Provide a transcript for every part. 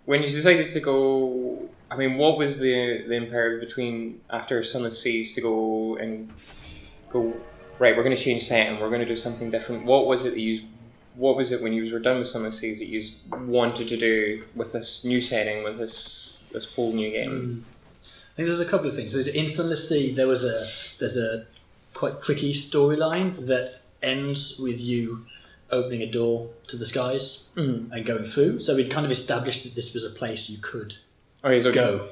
when you decided to go, I mean, what was the imperative between after Sunless Seas to go right? We're going to change set and we're going to do something different. What was it that you? What was it when you were done with Sunless Seas that you wanted to do with this new setting, with this whole new game? I think there's a couple of things. In Sunless Sea, there's a quite tricky storyline that ends with you opening a door to the skies and going through. So we'd kind of established that this was a place you could go.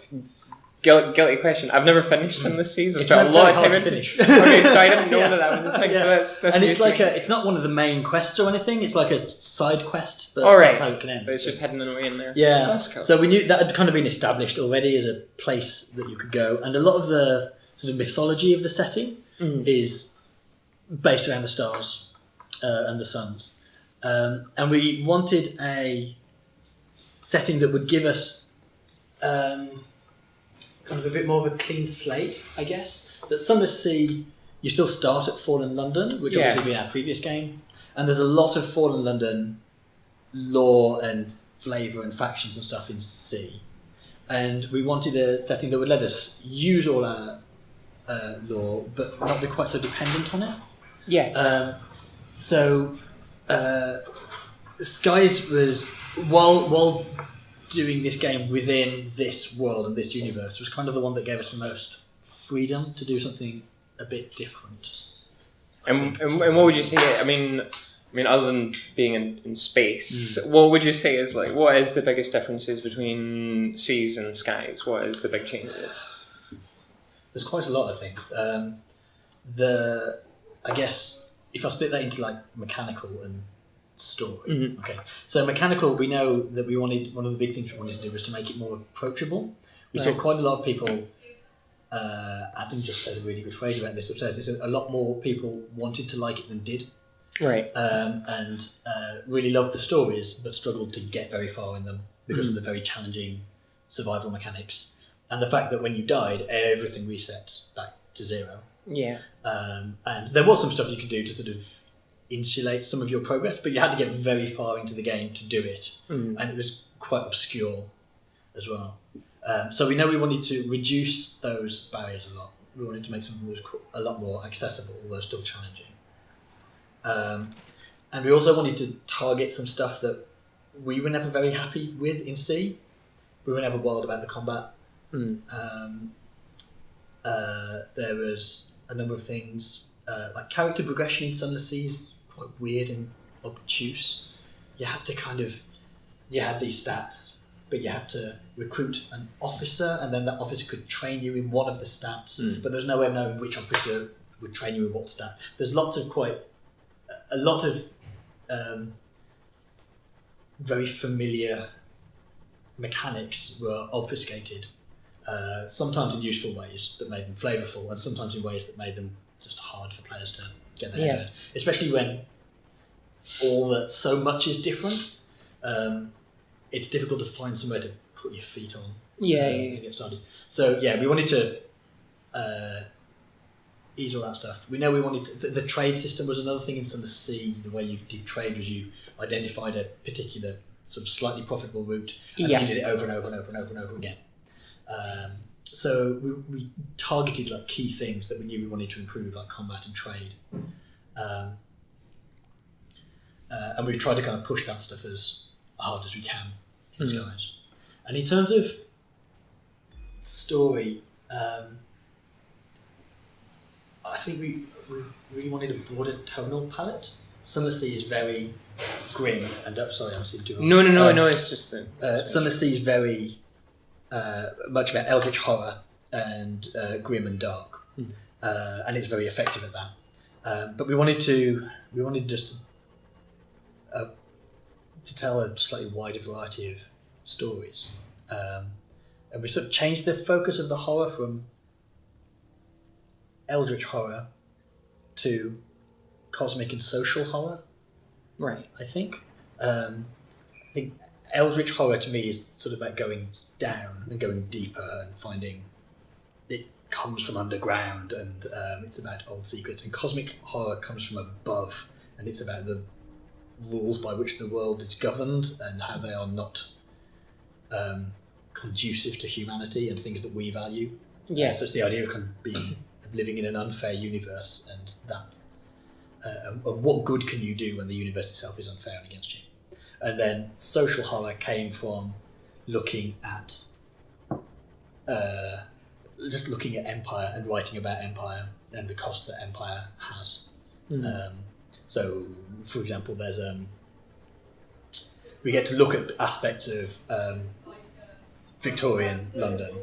Guilty question. I've never finished Sunless Seas. I've spent a lot of time into finish. Okay, so I didn't know that was the thing. Yeah. So that's and it's like it's not one of the main quests or anything. It's like a side quest, but that's how it can end. But it's just hidden away in there. Yeah, that's cool. So we knew that had kind of been established already as a place that you could go, and a lot of the sort of mythology of the setting is based around the stars and the suns, and we wanted a setting that would give us. Kind of a bit more of a clean slate, I guess. That Sunless Sea, you still start at Fallen London, which obviously been our previous game, and there's a lot of Fallen London lore and flavour and factions and stuff in Sea. And we wanted a setting that would let us use all our lore, but not be quite so dependent on it. Yeah. So Skies was while doing this game within this world and this universe was kind of the one that gave us the most freedom to do something a bit different. And what would you say? I mean, other than being in space, what would you say is like? What is the biggest differences between seas and skies? What is the big changes? There's quite a lot, I think. I guess if I split that into like mechanical and story. Okay, so mechanical, we know that we wanted, one of the big things we wanted to do was to make it more approachable. We saw quite a lot of people, Adam just said a really good phrase about this upstairs, he said a lot more people wanted to like it than did. Right. And really loved the stories but struggled to get very far in them because of the very challenging survival mechanics and the fact that when you died everything reset back to zero. Yeah. And there was some stuff you could do to sort of insulate some of your progress, but you had to get very far into the game to do it, and it was quite obscure as well. So we know we wanted to reduce those barriers a lot. We wanted to make something that was a lot more accessible, although still challenging. And we also wanted to target some stuff that we were never very happy with in C. We were never wild about the combat. There was a number of things, like character progression in Sunless Seas, quite weird and obtuse. You had these stats, but you had to recruit an officer, and then that officer could train you in one of the stats, but there's no way of knowing which officer would train you in what stat. There's a lot of very familiar mechanics were obfuscated, sometimes in useful ways that made them flavourful, and sometimes in ways that made them just hard for players to get their head around. Especially when so much is different. It's difficult to find somewhere to put your feet on. And get started. So we wanted to ease all that stuff. We know we wanted to, the trade system was another thing in Sunless Sea. The way you did trade was you identified a particular sort of slightly profitable route, and then you did it over and over and over and over and over again. So we targeted like key things that we knew we wanted to improve, like combat and trade, and we've tried to kind of push that stuff as hard as we can in Skies. And in terms of story, I think we really wanted a broader tonal palette. Sunless Sea is very grim and sorry, I'm seeing too much. No, it's just Sunless Sea is very much about eldritch horror and grim and dark, and it's very effective at that. But we wanted just to tell a slightly wider variety of stories, and we sort of changed the focus of the horror from eldritch horror to cosmic and social horror. Right. I think eldritch horror to me is sort of about going down and going deeper and finding it comes from underground, and it's about old secrets. And cosmic horror comes from above, and it's about the rules by which the world is governed and how they are not conducive to humanity and things that we value. Yeah. So it's the idea of kind of living in an unfair universe, and that and what good can you do when the universe itself is unfair and against you? And then social horror came from looking at just looking at empire and writing about empire and the cost that empire has. So, for example, there's we get to look at aspects of Victorian London,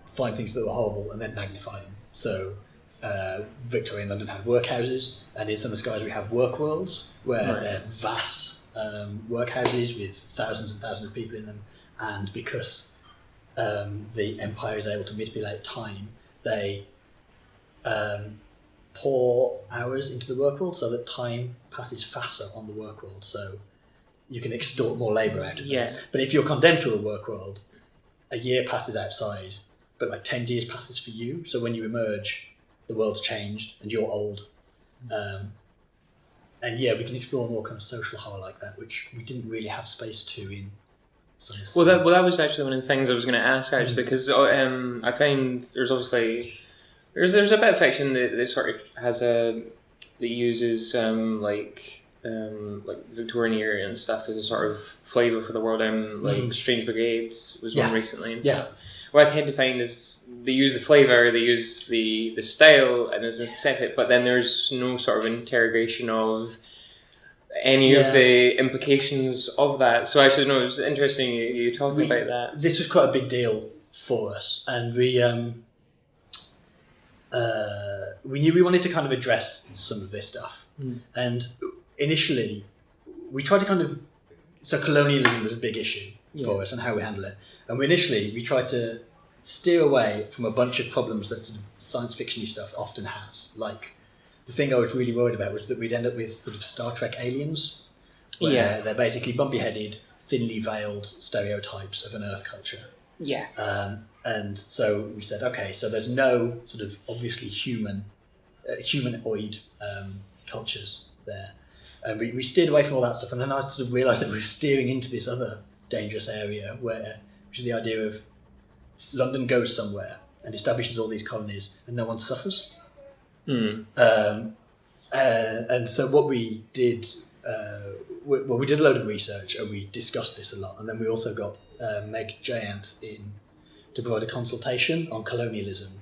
find things that were horrible, and then magnify them. So, Victorian London had workhouses, and in Sunless Skies we have work worlds, where they're vast workhouses with thousands and thousands of people in them, and because the Empire is able to manipulate time, they pour hours into the work world so that time passes faster on the work world, so you can extort more labour out of them. But if you're condemned to a work world, a year passes outside, but like 10 years passes for you, so when you emerge, the world's changed and you're old. And we can explore more kind of social horror like that, which we didn't really have space to in Sunless. Well, that was actually one of the things I was going to ask, actually, because I find there's obviously there's a bit of fiction that sort of has that uses like Victorian era and stuff as a sort of flavour for the world. Like Strange Brigades was one recently and stuff. What I tend to find is they use the flavour, they use the style and as an aesthetic, but then there's no sort of interrogation of any of the implications of that. So actually, no, it was interesting you talking about that. This was quite a big deal for us, and we knew we wanted to kind of address some of this stuff. And initially, we tried to kind of... So colonialism was a big issue for us and how we handle it. And we tried to steer away from a bunch of problems that sort of science fiction-y stuff often has. Like, the thing I was really worried about was that we'd end up with sort of Star Trek aliens, where they're basically bumpy-headed, thinly veiled stereotypes of an Earth culture. And so we said, okay, so there's no sort of obviously humanoid cultures there. And we steered away from all that stuff, and then I sort of realised that we were steering into this other dangerous area which is the idea of London goes somewhere and establishes all these colonies and no one suffers. And so what we did, we did a load of research and we discussed this a lot, and then we also got Meg Jayanth in to provide a consultation on colonialism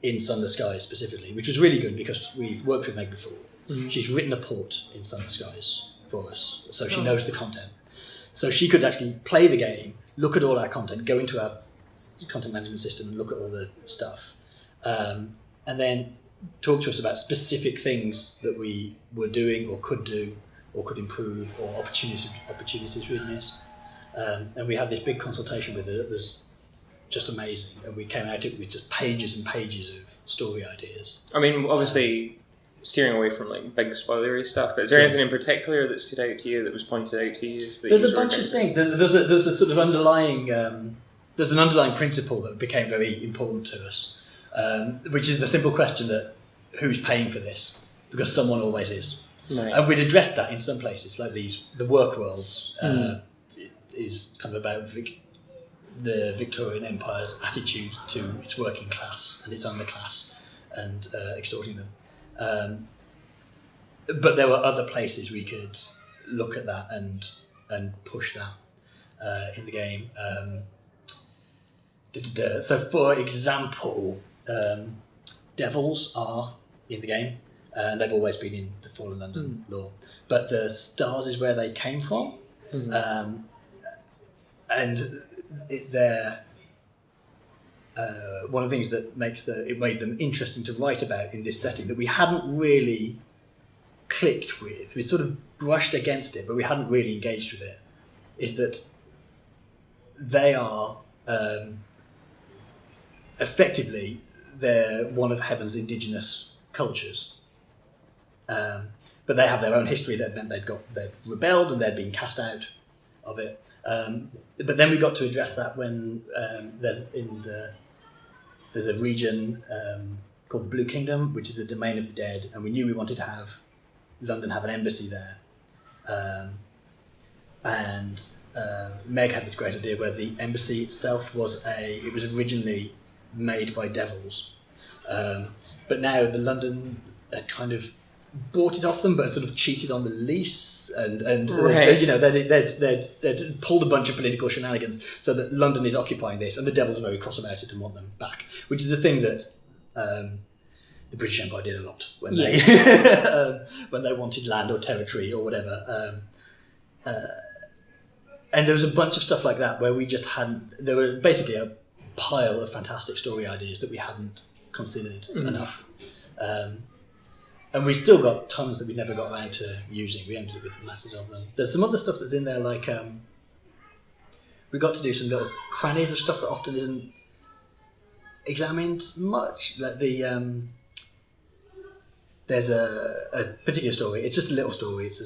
in Sunless Skies specifically, which was really good because we've worked with Meg before. She's written a port in Sunless Skies for us, so she knows the content. So she could actually play the game, look at all our content, go into our content management system and look at all the stuff, and then talk to us about specific things that we were doing or could do or could improve, or opportunities we'd missed. And we had this big consultation with her that was just amazing, and we came out with just pages and pages of story ideas. I mean, obviously steering away from like big spoilery stuff, but is there anything in particular that stood out to you, that was pointed out to you? There's a bunch of things. There's a sort of underlying there's an underlying principle that became very important to us, which is the simple question that who's paying for this? Because someone always is. And we'd addressed that in some places, like the work worlds is kind of about the Victorian Empire's attitude to its working class and its underclass and extorting them. But there were other places we could look at that and push that in the game. So, for example, devils are in the game, and they've always been in the Fallen London lore. But the stars is where they came from, and they're one of the things that made them interesting to write about in this setting that we hadn't really clicked with. We sort of brushed against it, but we hadn't really engaged with it. Is that they are effectively they're one of heaven's indigenous cultures, but they have their own history that meant they'd rebelled and they'd been cast out of it. But then we got to address that when there's a region called the Blue Kingdom, which is a domain of the dead, and we knew we wanted to have London have an embassy there. and Meg had this great idea where the embassy itself was originally made by devils, but now the London had kind of bought it off them, but sort of cheated on the lease, and Right. they'd pulled a bunch of political shenanigans, so that London is occupying this, and the devils are very cross about it and want them back, which is the thing that the British Empire did a lot when they when they wanted land or territory or whatever. And there was a bunch of stuff like that where we just hadn't. There were basically a pile of fantastic story ideas that we hadn't considered enough. And we still got tons that we never got around to using. We ended up with masses of them. There's some other stuff that's in there, like we got to do some little crannies of stuff that often isn't examined much. Like there's a particular story. It's just a little story. It's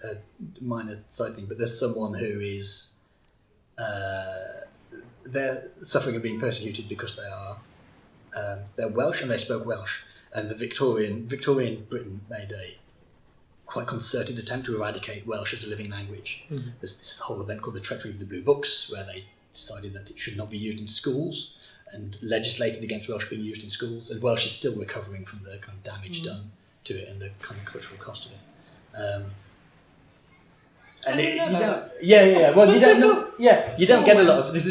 a minor side thing, but there's someone who is they're suffering and being persecuted because they're Welsh and they spoke Welsh. And the Victorian Britain made a quite concerted attempt to eradicate Welsh as a living language. Mm-hmm. There's this whole event called the Treachery of the Blue Books, where they decided that it should not be used in schools and legislated against Welsh being used in schools. And Welsh is still recovering from the kind of damage done to it and the kind of cultural cost of it. Well, you don't know. Yeah, you don't get a lot of this.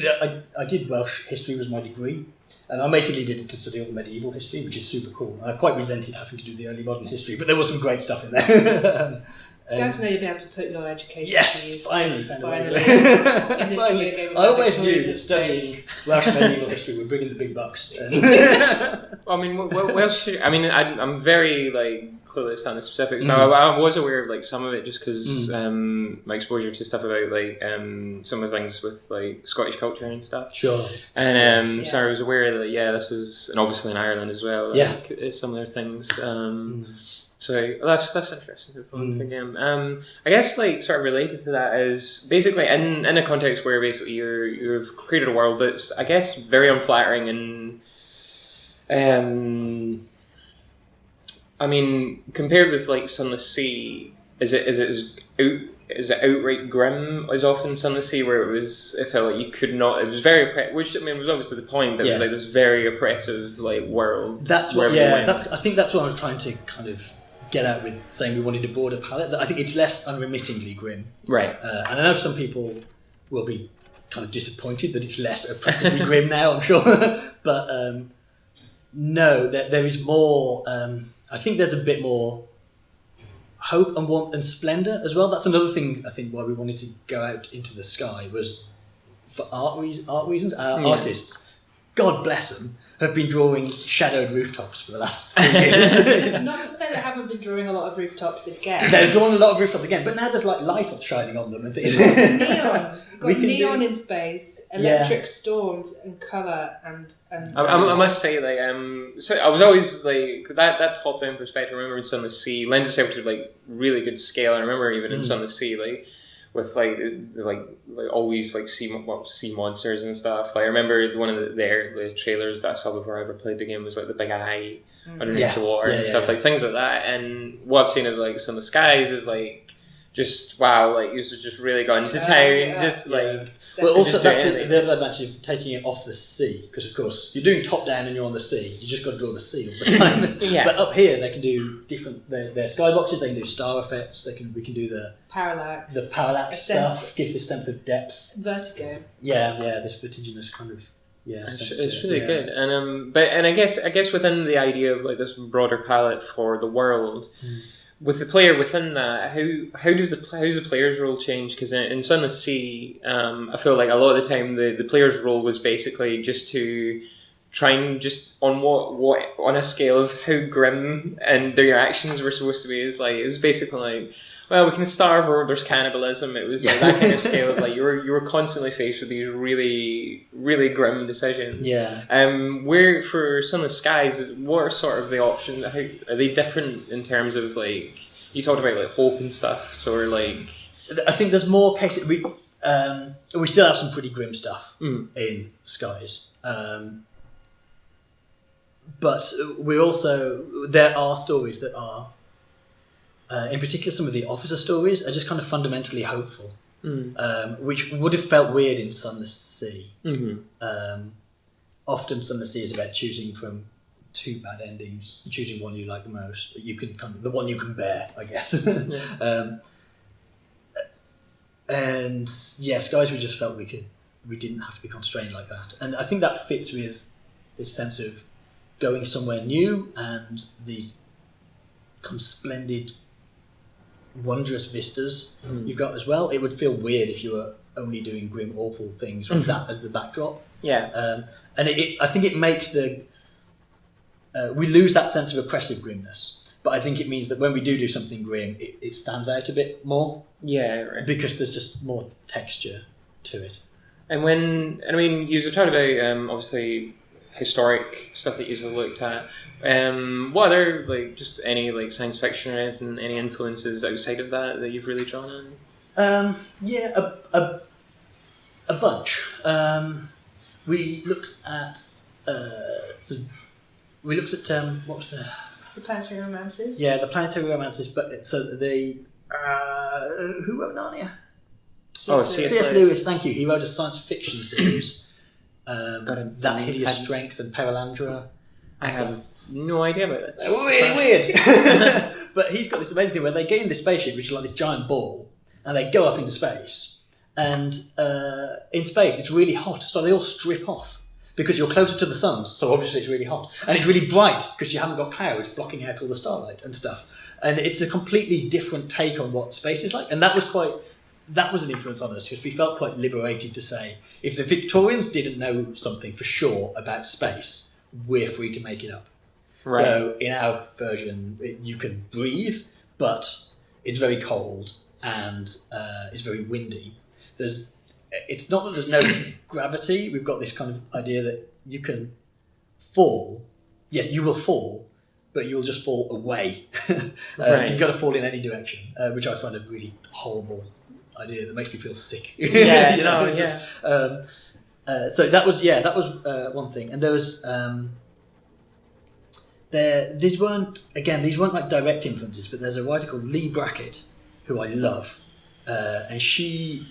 I did Welsh history was my degree. And I basically did it to study all the medieval history, which is super cool. I quite resented having to do the early modern history, but there was some great stuff in there. Glad to know you'll be able to put your education yes, to use. Finally. Finally. I always knew that studying Welsh medieval history would bring in the big bucks. I mean, Welsh. I mean, I'm very clueless on the specifics. Now, I was aware of some of it just because my exposure to stuff about some of the things with Scottish culture and stuff. Sure. And so I was aware that this is, and obviously in Ireland as well. Similar things. So that's interesting. I guess sort of related to that is basically in a context where basically you've created a world that's I guess very unflattering and I mean compared with Sunless Sea, is it outright grim as often Sunless Sea where it felt like you could not, it was very which I mean was obviously the point, but it was this very oppressive world. That's what I think that's what I was trying to kind of get out with saying we wanted a broader palette. I think it's less unremittingly grim. Right. And I know some people will be kind of disappointed that it's less oppressively grim now, I'm sure. But no, there is more, I think there's a bit more hope and warmth and splendour as well. That's another thing I think why we wanted to go out into the sky was for art reasons. Our artists, God bless them, have been drawing shadowed rooftops for the last 3 years. Not to say they haven't been drawing a lot of rooftops again. They're drawing a lot of rooftops again, but now there's light shining on them and things. Neon. You've got neon in space, electric storms and colour and I must say so I was always that top down perspective I remember in Sunless Sea lends itself to really good scale. I remember even in Sunless Sea with always sea monsters and stuff. I remember one of the trailers that I saw before I ever played the game was the big eye underneath the water and stuff things like that. And what I've seen of Some of the Skies is just wow, you've just really gone to town, Well, also that's the other advantage of taking it off the sea, because of course you're doing top down and you're on the sea. You just got to draw the sea all the time. But up here they can do different. They're skyboxes. They can do star effects. We can do the parallax. The parallax stuff gives this sense of depth. Vertigo. This vertiginous kind of. Yeah, it's really good, and I guess within the idea of this broader palette for the world. With the player within that, how does the player's role change? Because in Sunless Sea, I feel like a lot of the time the player's role was basically just to try and just on what on a scale of how grim and their actions were supposed to be is it was basically well, we can starve or there's cannibalism. It was that kind of scale of you were constantly faced with these really, really grim decisions. Where for Sunless Skies, what are sort of the options? How are they different in terms of you talked about hope and stuff? So I think there's more cases. We still have some pretty grim stuff in Skies. But we also there are stories that are. In particular, some of the officer stories are just kind of fundamentally hopeful. which would have felt weird in Sunless Sea. Mm-hmm. Often Sunless Sea is about choosing from two bad endings, choosing one you like the most, you can the one you can bear, I guess. And yeah, Skies we just felt we didn't have to be constrained like that, and I think that fits with this sense of going somewhere new and these kind of splendid, wonderous vistas you've got as well. It would feel weird if you were only doing grim, awful things with that as the backdrop. Yeah, and I think it makes we lose that sense of oppressive grimness. But I think it means that when we do something grim, it stands out a bit more. Yeah, right. Because there's just more texture to it. And you talked about obviously historic stuff that you've looked at. What other just any science fiction or anything, any influences outside of that you've really drawn on? Yeah, a bunch. We looked at what was The Planetary Romances. Yeah, the Planetary Romances. But so who wrote Narnia? C.S. Lewis. Thank you. He wrote a science fiction series. That Hideous Strength and Perelandra. I have no idea about that. Really weird. But he's got this amazing thing where they get in this spaceship, which is like this giant ball, and they go up into space. And in space, it's really hot, so they all strip off. Because you're closer to the suns, so obviously it's really hot. And it's really bright, because you haven't got clouds blocking out all the starlight and stuff. And it's a completely different take on what space is like. And that was an influence on us, because we felt quite liberated to say, if the Victorians didn't know something for sure about space, we're free to make it up. Right. So in our version, you can breathe, but it's very cold and it's very windy. It's not that there's no gravity. We've got this kind of idea that you can fall. Yes, you will fall, but you will just fall away. Right. You've got to fall in any direction, which I find a really horrible idea that makes me feel sick. Yeah, so that was one thing, and there was these weren't like direct influences, but there's a writer called Lee Brackett who I love, and she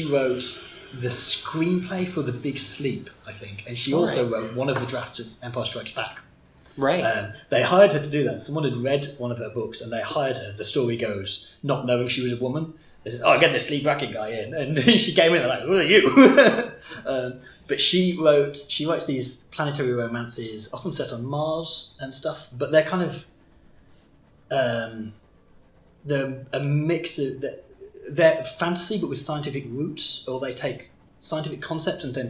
wrote the screenplay for The Big Sleep, I think, and she also wrote one of the drafts of Empire Strikes Back. Right. They hired her to do that. Someone had read one of her books and they hired her, the story goes, not knowing she was a woman. They said, get this Lee Brackett guy in. And she came in and like, who are you? But she writes these planetary romances, often set on Mars and stuff, but they're kind of, they're a mix of, they're fantasy but with scientific roots, or they take scientific concepts and then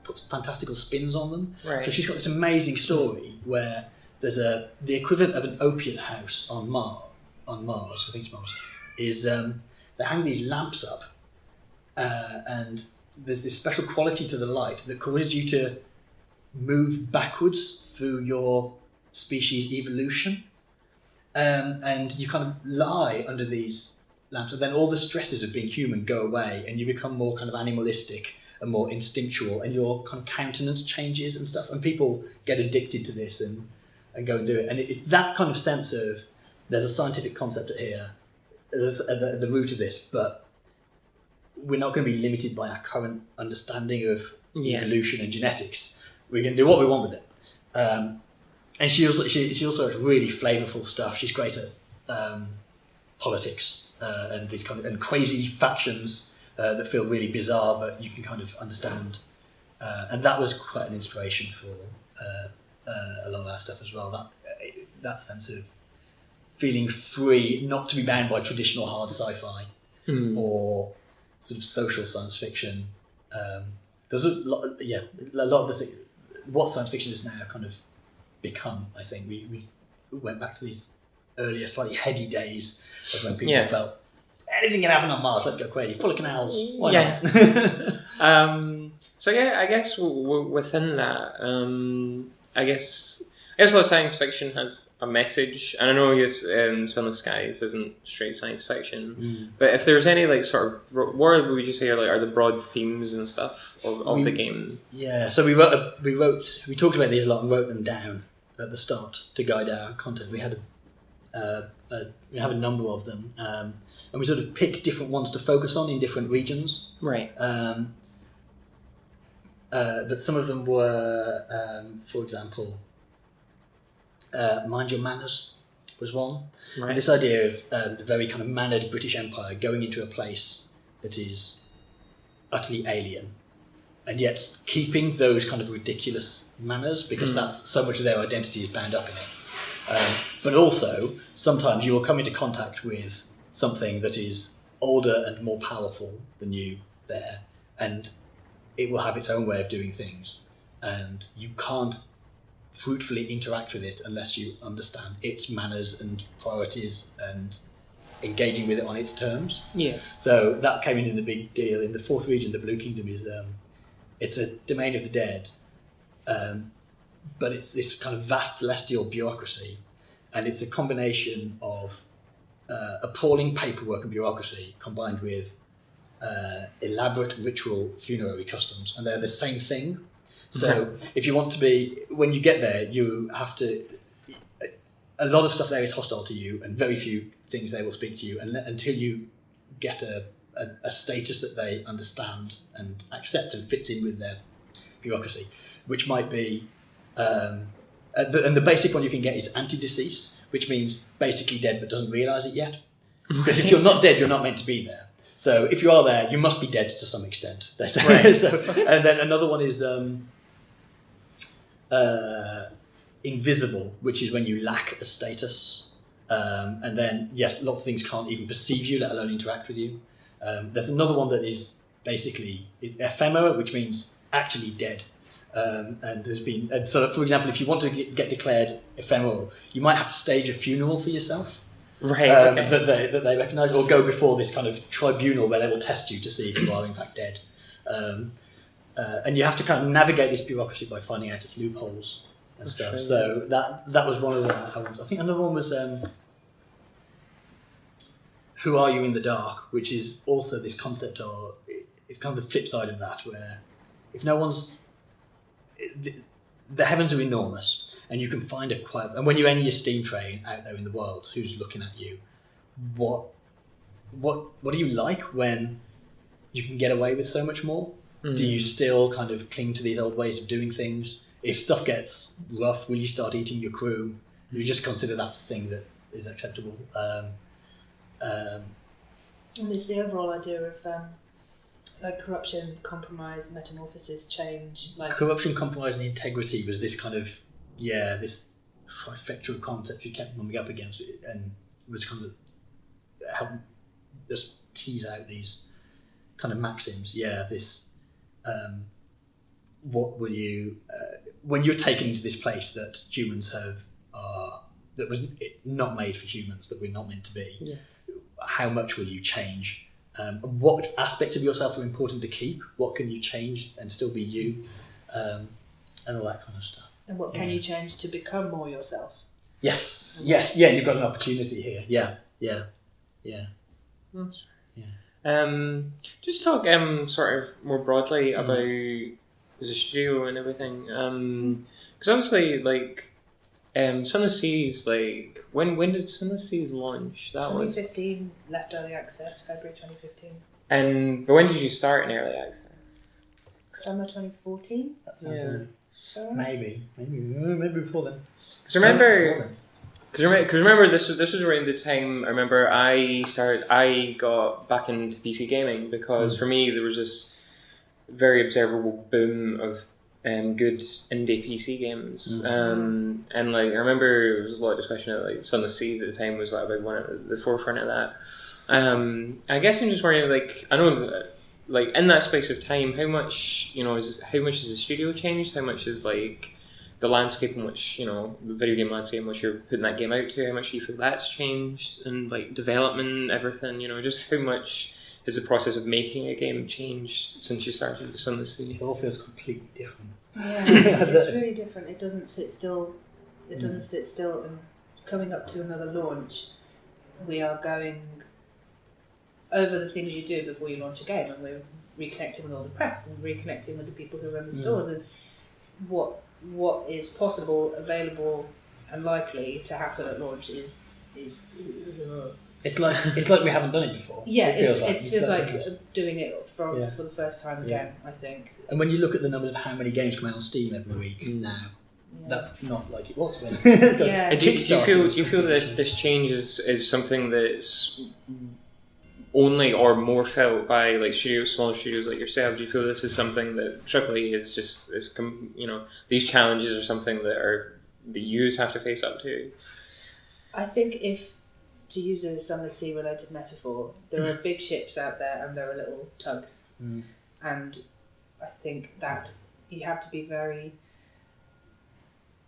put fantastical spins on them. Right. So she's got this amazing story where there's the equivalent of an opiate house on Mars, I think it's Mars, is they hang these lamps up and there's this special quality to the light that causes you to move backwards through your species evolution, and you kind of lie under these lamps, and then all the stresses of being human go away and you become more kind of animalistic and more instinctual, and your kind of countenance changes and stuff, and people get addicted to this and go and do it. And that kind of sense of there's a scientific concept here at the root of this, but we're not going to be limited by our current understanding of evolution and genetics. We can do what we want with it. And she also has really flavourful stuff. She's great at politics and these kind of and crazy factions that feel really bizarre, but you can kind of understand. And that was quite an inspiration for a lot of our stuff as well. That sense of feeling free, not to be bound by traditional hard sci-fi or sort of social science fiction. There's a lot of this. What science fiction is now kind of become. I think we went back to these earlier, slightly heady days of when people felt anything can happen on Mars. Let's go crazy, full of canals. Why not? So I guess within that, I guess a lot of science fiction has a message, and I know Sunless Skies isn't straight science fiction, but if there's any what would you say are the broad themes and stuff of the game? Yeah, so we talked about these a lot and wrote them down at the start to guide our content. We had a we have a number of them, and we sort of pick different ones to focus on in different regions. Right. But some of them were, for example, Mind Your Manners was one. Right. And this idea of the very kind of mannered British Empire going into a place that is utterly alien, and yet keeping those kind of ridiculous manners, because that's so much of their identity is bound up in it. But also, sometimes you will come into contact with something that is older and more powerful than you there, and it will have its own way of doing things, and you can't fruitfully interact with it unless you understand its manners and priorities and engaging with it on its terms. Yeah. So that came in a big deal. In the fourth region, the Blue Kingdom is it's a domain of the dead, but it's this kind of vast celestial bureaucracy, and it's a combination of appalling paperwork and bureaucracy combined with elaborate ritual funerary customs, and they're the same thing. So if you want to be, when you get there, you have to, a lot of stuff there is hostile to you, and very few things they will speak to you, and until you get a status that they understand and accept and fits in with their bureaucracy, which might be, and the basic one you can get is anti-deceased, which means basically dead but doesn't realise it yet. Because if you're not dead, you're not meant to be there. So if you are there, you must be dead to some extent. They say. Right. So, and then another one is invisible, which is when you lack a status. And then, yes, lots of things can't even perceive you, let alone interact with you. There's another one that is basically ephemera, which means actually dead. And there's been, and so for example, if you want to get declared ephemeral, you might have to stage a funeral for yourself. Right. That they recognise, or go before this kind of tribunal where they will test you to see if you are in fact dead. And you have to kind of navigate this bureaucracy by finding out its loopholes and stuff. True. So that was one of the ones. I think another one was Who Are You in the Dark, which is also this concept of, it's kind of the flip side of that, where if no one's, the heavens are enormous, and you can find a quiet, and when you're in your steam train out there in the world, who's looking at you? What do you like when you can get away with so much more? Do you still kind of cling to these old ways of doing things? If stuff gets rough, will you start eating your crew? You just consider that's the thing that is acceptable. And it's the overall idea of like corruption, compromise, metamorphosis, change. Like corruption, compromise, and integrity was this kind of this trifecta of concepts you kept bumping up against, and was kind of help just tease out these kind of maxims. This what will you when you're taken into this place that humans have that was not made for humans, that we're not meant to be. Yeah. How much will you change? What aspects of yourself are important to keep? What can you change and still be you? And all that kind of stuff. And what can you change to become more yourself? Yes, you've got an opportunity here. Yeah. Just talk sort of more broadly about the studio and everything. Because obviously, like, Sunless Seas, like, when did Sunless Seas launch? That 2015, left early access, February 2015. But when did you start in early access? Summer 2014? Maybe before then. Because remember, this was around the time I remember I got back into PC gaming, because for me there was this very observable boom of good indie PC games, and like I remember there was a lot of discussion of like Sunless Seas at the time was like one at the forefront of that. I guess I'm just wondering, like, I know that, like, in that space of time, how much has the studio changed? How much is like the landscape in which, the video game landscape in which you're putting that game out to, how much do you feel that's changed, and like development, everything, just how much has the process of making a game changed since you started the Sunless Sea? It all feels completely different. Yeah, it's really different. It doesn't sit still. It doesn't sit still. And coming up to another launch, we are going over the things you do before you launch a game, and we're reconnecting with all the press and reconnecting with the people who run the stores, and what is possible, available, and likely to happen at launch is is. It's like we haven't done it before. Yeah, it feels like doing it for the first time again. I think. And when you look at the numbers of how many games come out on Steam every week now, that's not like it was when. Do you feel this change is something that's only or more felt by like smaller studios like yourself? Do you feel this is something that AAA is just these challenges are something that you have to face up to? I think to use a Sunless Sea related metaphor, there are big ships out there and there are little tugs, and I think that you have to be very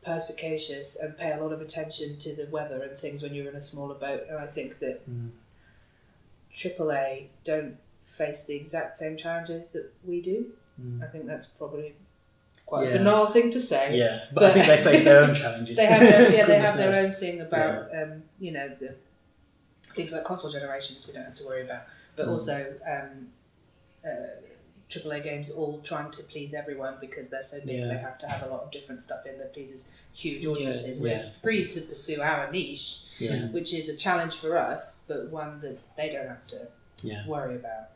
perspicacious and pay a lot of attention to the weather and things when you're in a smaller boat. And I think that AAA don't face the exact same challenges that we do. I think that's probably quite a banal thing to say. Yeah, but I think they face their own challenges. They have their own thing about the things like console generations we don't have to worry about, but also AAA games all trying to please everyone because they're so big. They have to have a lot of different stuff in that pleases huge audiences. We're free to pursue our niche, which is a challenge for us, but one that they don't have to worry about.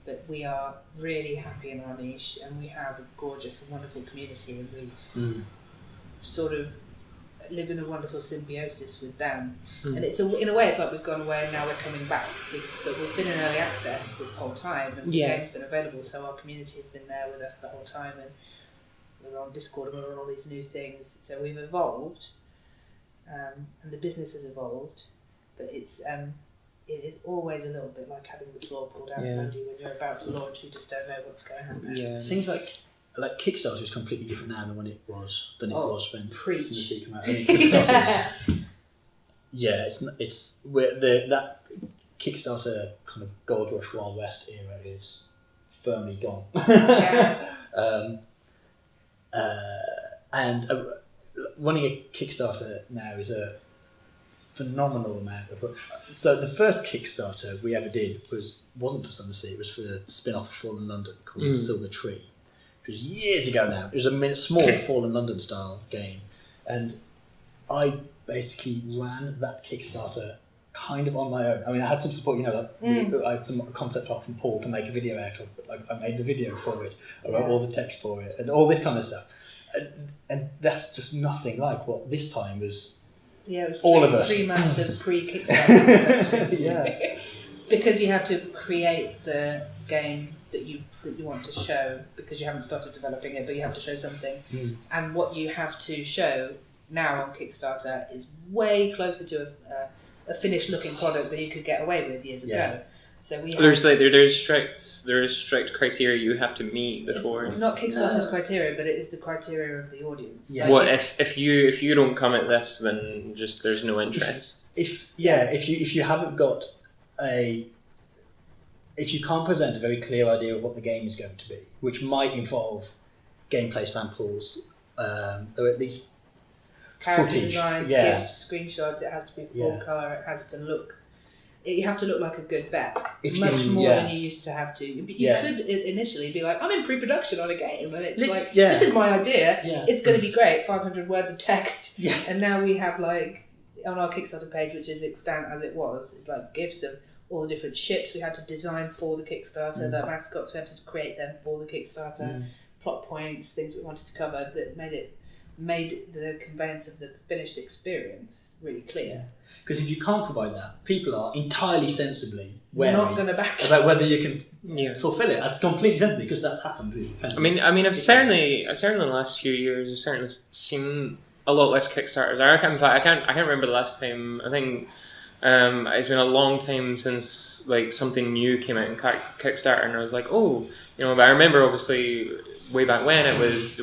But we are really happy in our niche, and we have a gorgeous and wonderful community, and we sort of live in a wonderful symbiosis with them. And it's in a way it's like we've gone away and now we're coming back, but we've been in early access this whole time, and the game's been available, so our community has been there with us the whole time, and we're on Discord and we're on all these new things, so we've evolved, and the business has evolved, but it is always a little bit like having the floor pulled out around you when you're about to launch. You just don't know what's going to happen. Things like Kickstarter is completely different now than it was when preach. came out. I mean, Kickstarter it's where that Kickstarter kind of Gold Rush Wild West era is firmly gone. And running a Kickstarter now is a phenomenal amount of work. So the first Kickstarter we ever did wasn't for Sunless Sea, it was for a spin-off of Fallen London called Silver Tree. It was years ago now. It was a small Fallen London style game, and I basically ran that Kickstarter kind of on my own. I mean, I had some support, I had some concept art from Paul to make a video out of, but I made the video for it, I wrote all the text for it, and all this kind of stuff. And that's just nothing like what this time was. Yeah, it was all of us. 3 months of pre-Kickstarter production. Because you have to create the game that you want to show, because you haven't started developing it, but you have to show something. And what you have to show now on Kickstarter is way closer to a finished looking product that you could get away with years ago. So there's strict criteria you have to meet before. It's not Kickstarter's criteria, but it is the criteria of the audience. Yeah. What if you don't come at this, then just there's no interest. If you haven't got if you can't present a very clear idea of what the game is going to be, which might involve gameplay samples, or at least character footage, designs, GIFs, screenshots, it has to be full colour, it has to look. You have to look like a good bet, much more than you used to have to. You could initially be like, I'm in pre-production on a game, and it's this is my idea, it's going to be great, 500 words of text, and now we have like, on our Kickstarter page, which is extant as it was, it's like GIFs of all the different ships we had to design for the Kickstarter, the mascots we had to create them for the Kickstarter, plot points, things we wanted to cover that made the conveyance of the finished experience really clear. Because if you can't provide that, people are entirely sensibly wary not going to back about whether you can fulfill it. That's completely sensibly, because that's happened with I mean, I've certainly in the last few years, I've certainly seen a lot less Kickstarters. I can't remember the last time. I think it's been a long time since like something new came out in Kickstarter, and I was like, but I remember obviously way back when there was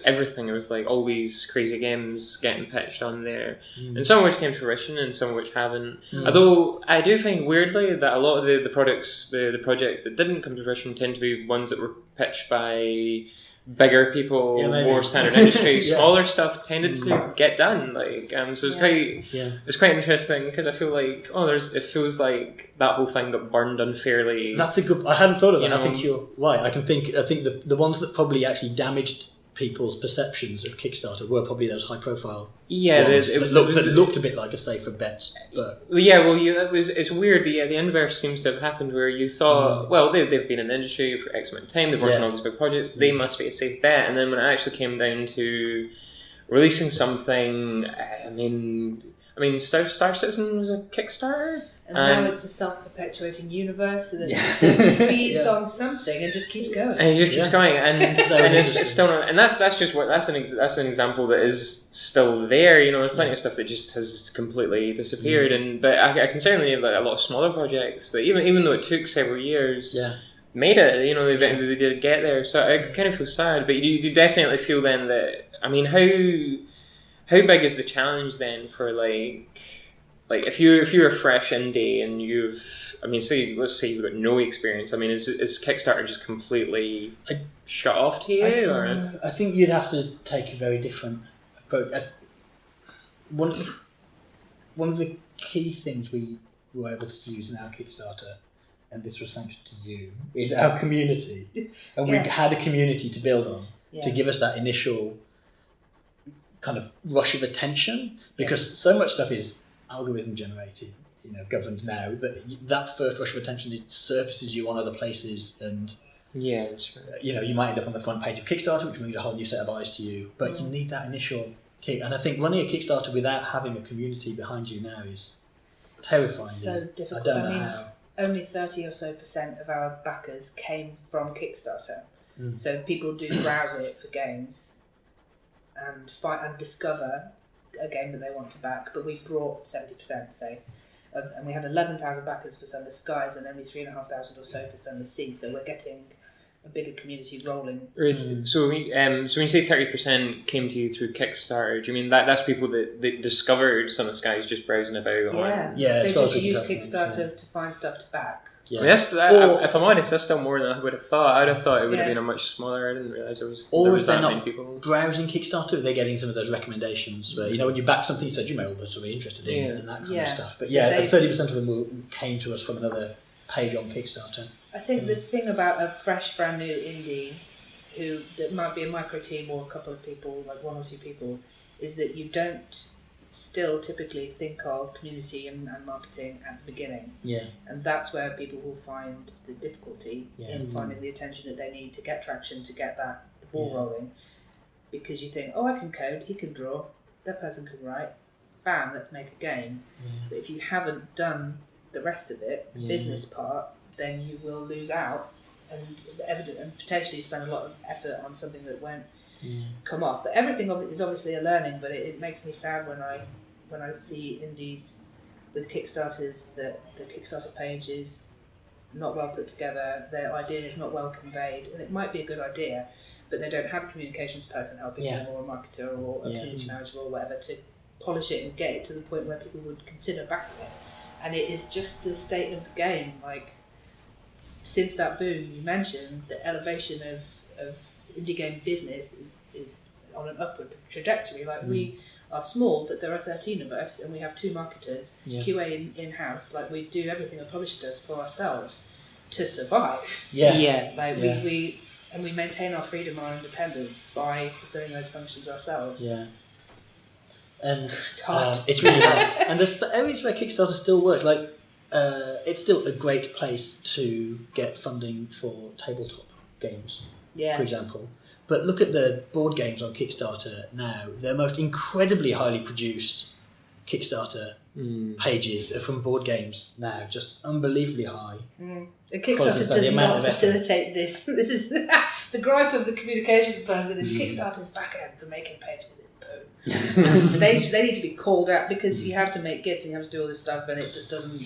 everything. It was like all these crazy games getting pitched on there, and some of which came to fruition and some of which haven't. Although I do find weirdly that a lot of the projects that didn't come to fruition tend to be ones that were pitched by bigger people, more standard industry. Smaller stuff tended to get done. So it's quite interesting, because I feel like it feels like that whole thing got burned unfairly. That's I hadn't thought of that. I think you're right. I think the ones that probably actually damaged people's perceptions of Kickstarter were probably those high-profile Yeah, ones it that looked a bit like a safer bet. But it's weird. The inverse seems to have happened where you thought, well, they've been in the industry for X amount of time, they've worked on all these big projects, they must be a safe bet. And then when it actually came down to releasing something, I mean, Star Citizen was a Kickstarter. And now it's a self-perpetuating universe that just feeds on something and just keeps going. And it just keeps going, and So it's still not, and that's an example that is still there. You know, there's plenty of stuff that just has completely disappeared, but I can certainly name like a lot of smaller projects that even though it took several years, made it. You know, they did get there. So I kind of feel sad, but you definitely feel then that, I mean, how big is the challenge then for like if you're a fresh indie and let's say you've got no experience. I mean, is Kickstarter just completely shut off to you? I think you'd have to take a very different approach. One of the key things we were able to use in our Kickstarter, and this was thanks to you, is our community, and we had a community to build on to give us that initial kind of rush of attention, because so much stuff is algorithm generated, governed now, that first rush of attention, it surfaces you on other places, and that's right. You might end up on the front page of Kickstarter, which brings a whole new set of eyes to you, but you need that initial kick. And I think running a Kickstarter without having a community behind you now is terrifying. So difficult. I don't know how. Only 30% or so of our backers came from Kickstarter. So people do browse it for games and discover a game that they want to back, but we brought 70%, say, and we had 11,000 backers for Sunless Skies and only 3,500 or so for Sunless Sea. So we're getting a bigger community rolling. So when you say 30% came to you through Kickstarter, do you mean that's people that discovered Sunless Skies just browsing about? They just use Kickstarter to find stuff to back. Yeah. I mean, if I'm honest, that's still more than I would have thought. I'd have thought it would have been a much smaller. I didn't realise there was that many people. Browsing Kickstarter, they're getting some of those recommendations where, when you back something, you said you may well be interested in, and that kind of stuff. But 30% of them came to us from another page on Kickstarter. I think the thing about a fresh, brand new indie that might be a micro team or a couple of people, like one or two people, is that you don't still typically think of community and marketing at the beginning. And that's where people will find the difficulty in finding the attention that they need to get traction, to get the ball rolling. Because you think, I can code, he can draw, that person can write, bam, let's make a game. But if you haven't done the rest of it, the business part, then you will lose out and potentially spend a lot of effort on something that won't come off. But everything of it is obviously a learning, but it makes me sad when I see indies with Kickstarters that the Kickstarter page is not well put together, their idea is not well conveyed, and it might be a good idea, but they don't have a communications person helping them, or a marketer or a community manager or whatever to polish it and get it to the point where people would consider backing it. And it is just the state of the game. Like, since that boom you mentioned, the elevation of indie game business is on an upward trajectory. Like, we are small, but there are 13 of us, and we have 2 marketers, QA in-house. Like, we do everything a publisher does for ourselves to survive. We maintain our freedom, our independence by fulfilling those functions ourselves. And it's hard. It's really hard. And there's areas where Kickstarter still works. Like, it's still a great place to get funding for tabletop games, for example. But look at the board games on Kickstarter now. Their most incredibly highly produced Kickstarter pages are from board games now, just unbelievably high. The Kickstarter does not facilitate this. This is the gripe of the communications person is Kickstarter's back end for making pages. It's poo. They need to be called out, because you have to make gifts and you have to do all this stuff, and it just doesn't.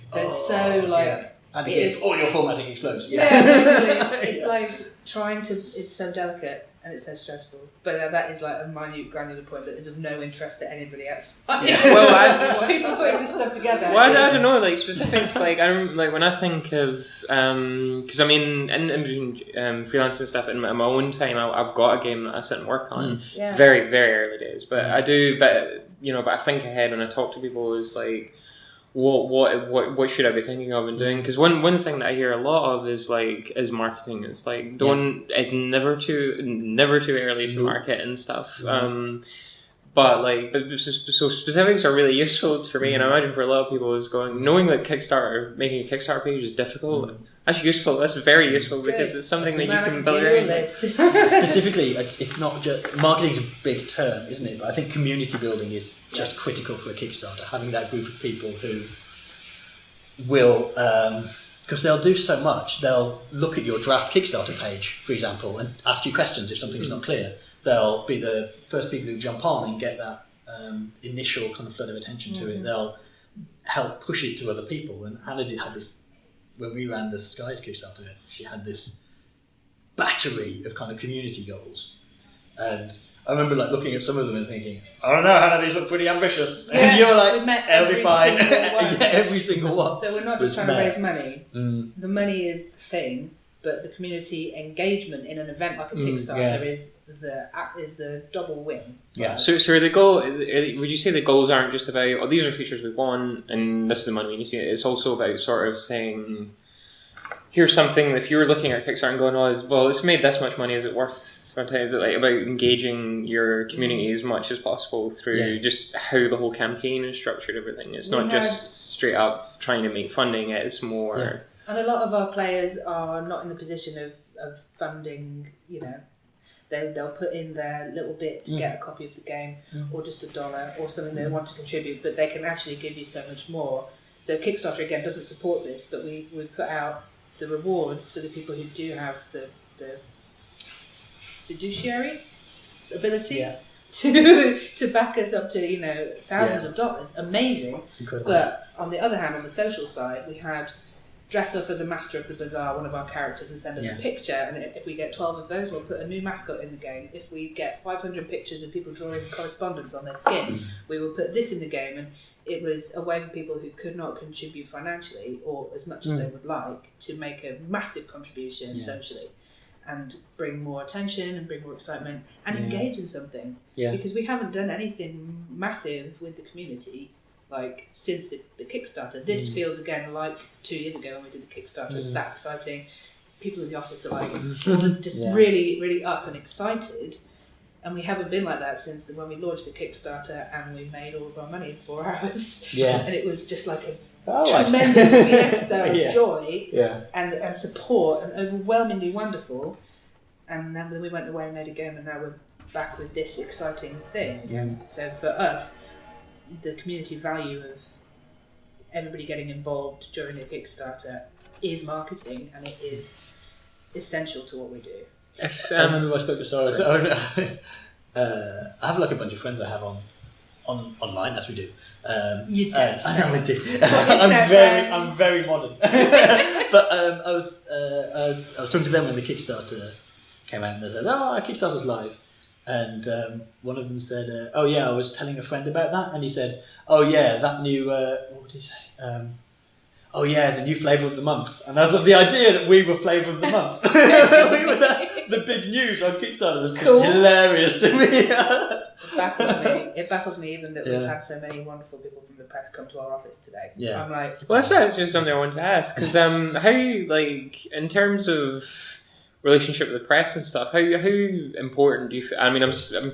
So it's so like. And if all your formatting explodes. It's like trying to. It's so delicate and it's so stressful. But that is like a minute, granular point that is of no interest to anybody outside. Well, people putting this stuff together. Well, I don't know, like specifics. Like when I think of, because I mean, in between freelance and stuff, in my own time, I've got a game that I sit and work on. Very, very early days, but I do. But I think ahead when I talk to people is like, what should I be thinking of and doing? Because one thing that I hear a lot of is marketing. It's like it's never too early to market and stuff. But so specifics are really useful for me, and I imagine for a lot of people is knowing that making a Kickstarter page is difficult. That's useful. That's very useful because it's something that you can build around. Specifically, it's not just marketing's a big term, isn't it? But I think community building is just critical for a Kickstarter. Having that group of people who will, because they'll do so much. They'll look at your draft Kickstarter page, for example, and ask you questions if something's not clear. They'll be the first people who jump on and get that initial kind of flood of attention to it. They'll help push it to other people. And Hannah had this, when we ran the Skies Kickstarter, she had this battery of kind of community goals. And I remember looking at some of them and thinking, I don't know, Hannah, these look pretty ambitious. Yeah, and you're like, we met it'll be fine. every single one. So we're not just trying to raise money. The money is the thing. But the community engagement in an event like a Kickstarter is the double win. Yeah. So the goal, would you say the goals aren't just about, these are features we want and this is the money we need to get. It's also about sort of saying, here's something, if you're looking at Kickstarter and going, it's made this much money, is it worth it? Is it about engaging your community as much as possible through just how the whole campaign is structured, everything? It's not just straight up trying to make funding, it's more... Yeah. And a lot of our players are not in the position of funding, they'll put in their little bit to get a copy of the game or just $1 or something they want to contribute, but they can actually give you so much more. So Kickstarter, again, doesn't support this, but we put out the rewards for the people who do have the fiduciary ability to back us up to, thousands of dollars. Amazing. Incredible. But on the other hand, on the social side, we had... dress up as a master of the bazaar, one of our characters, and send us a picture, and if we get 12 of those, we'll put a new mascot in the game. If we get 500 pictures of people drawing correspondence on their skin, we will put this in the game. And it was a way for people who could not contribute financially or as much as they would like to make a massive contribution socially and bring more attention and bring more excitement and engage in something. Because we haven't done anything massive with the community since the Kickstarter. This feels again like 2 years ago when we did the Kickstarter. It's that exciting. People in the office are really, really up and excited. And we haven't been like that since when we launched the Kickstarter and we made all of our money in 4 hours. And it was just like a tremendous fiesta of joy and support and overwhelmingly wonderful. And then we went away and made a game, and now we're back with this exciting thing. So for us, the community value of everybody getting involved during a Kickstarter is marketing, and it is essential to what we do. I remember I spoke to Sarah. I have a bunch of friends I have on online, as we do. You do. I know I do. I'm very modern. But I was talking to them when the Kickstarter came out, and they said, Kickstarter's live. And one of them said, I was telling a friend about that, and he said, that new, what did he say? The new flavour of the month. And I thought the idea that we were flavour of the month, we were the big news on Kickstarter was just hilarious to me. It baffles me even that we've had so many wonderful people from the press come to our office today. I'm like... Well, that's just something I wanted to ask, because how, in terms of relationship with the press and stuff, how important do you feel? I mean, I'm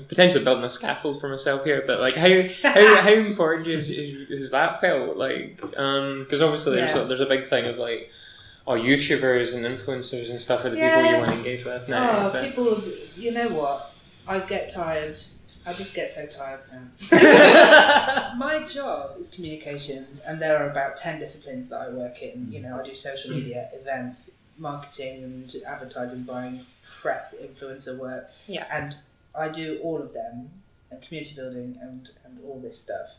potentially building a scaffold for myself here, but how important is that felt? Because obviously there's a big thing of YouTubers and influencers and stuff are the people you want to engage with now. People, you know what? I get tired. I just get so tired, Sam. My job is communications, and there are about 10 disciplines that I work in. I do social media, events, marketing and advertising, buying, press, influencer work, and I do all of them, and community building and all this stuff,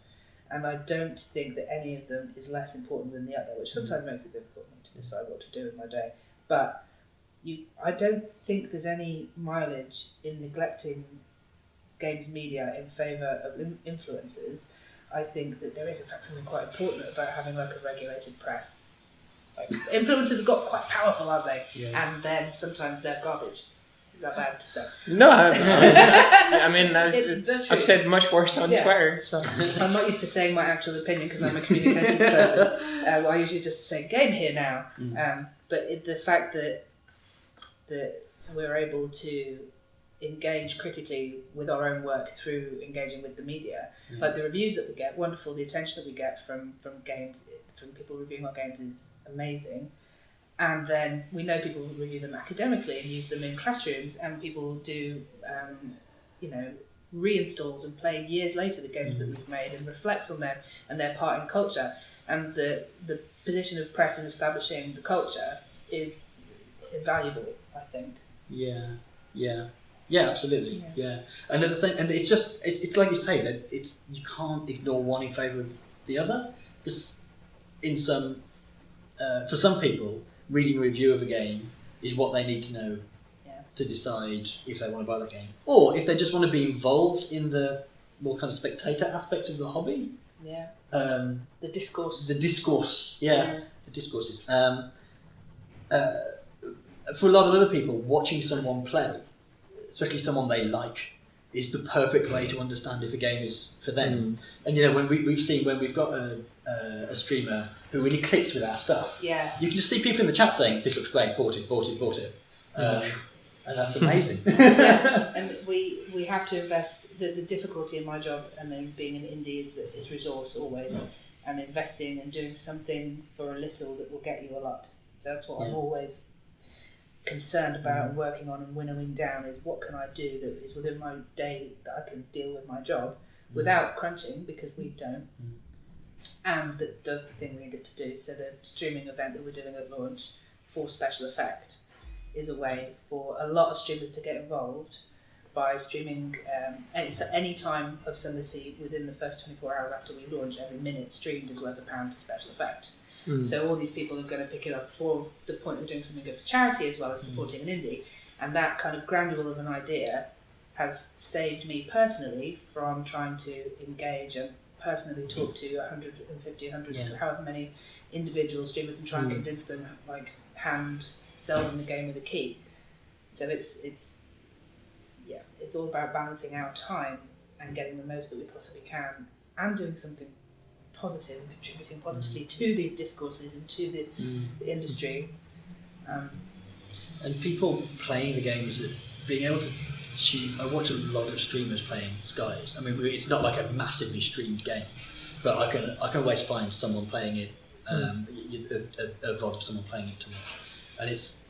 and I don't think that any of them is less important than the other, which sometimes makes it difficult to decide what to do with my day. But I don't think there's any mileage in neglecting games media in favour of influencers. I think that there is in fact something quite important about having a regulated press. Influencers got quite powerful, aren't they? And then sometimes they're garbage. Is that bad to say? No, I mean, It's the truth. I've said much worse on Twitter. So I'm not used to saying my actual opinion because I'm a communications person. I usually just say game here now. But the fact that we're able to engage critically with our own work through engaging with the media, like the reviews that we get, wonderful. The attention that we get from games, from people reviewing our games is amazing. And then we know people who review them academically and use them in classrooms, and people do, reinstalls and play years later the games that we've made and reflect on them and their part in culture. And the position of press in establishing the culture is invaluable, I think. Yeah, absolutely. Yeah. And at the same, and it's like you say that you can't ignore one in favour of the other, because for some people, reading a review of a game is what they need to know to decide if they want to buy that game, or if they just want to be involved in the more kind of spectator aspect of the hobby. Yeah. The discourse. The discourses. For a lot of other people, watching someone play, especially someone they like, is the perfect way to understand if a game is for them. And when we've seen when we've got a streamer who really clicks with our stuff, you can just see people in the chat saying, "This looks great, bought it," and that's amazing. And we have to invest. The difficulty in my job, and then being an indie, is resource always, and investing and doing something for a little that will get you a lot. So that's what I'm always concerned about and working on and winnowing down, is what can I do that is within my day that I can deal with my job without crunching, because we don't, and that does the thing we need it to do. So the streaming event that we're doing at launch for Special Effect is a way for a lot of streamers to get involved by streaming any time of Sunless within the first 24 hours after we launch. Every minute streamed is worth £1 to Special Effect. So all these people are going to pick it up for the point of doing something good for charity as well as supporting an indie. And that kind of granule of an idea has saved me personally from trying to engage and personally talk to 150, 100, however many individual streamers and try and convince them, like sell them the game with a key. So it's all about balancing our time and getting the most that we possibly can, and doing something positive and contributing positively to these discourses and to the industry. And people playing the games, being able to I watch a lot of streamers playing Skies. I mean, it's not like a massively streamed game, but I can always find someone playing it, a VOD of someone playing it to me. And it's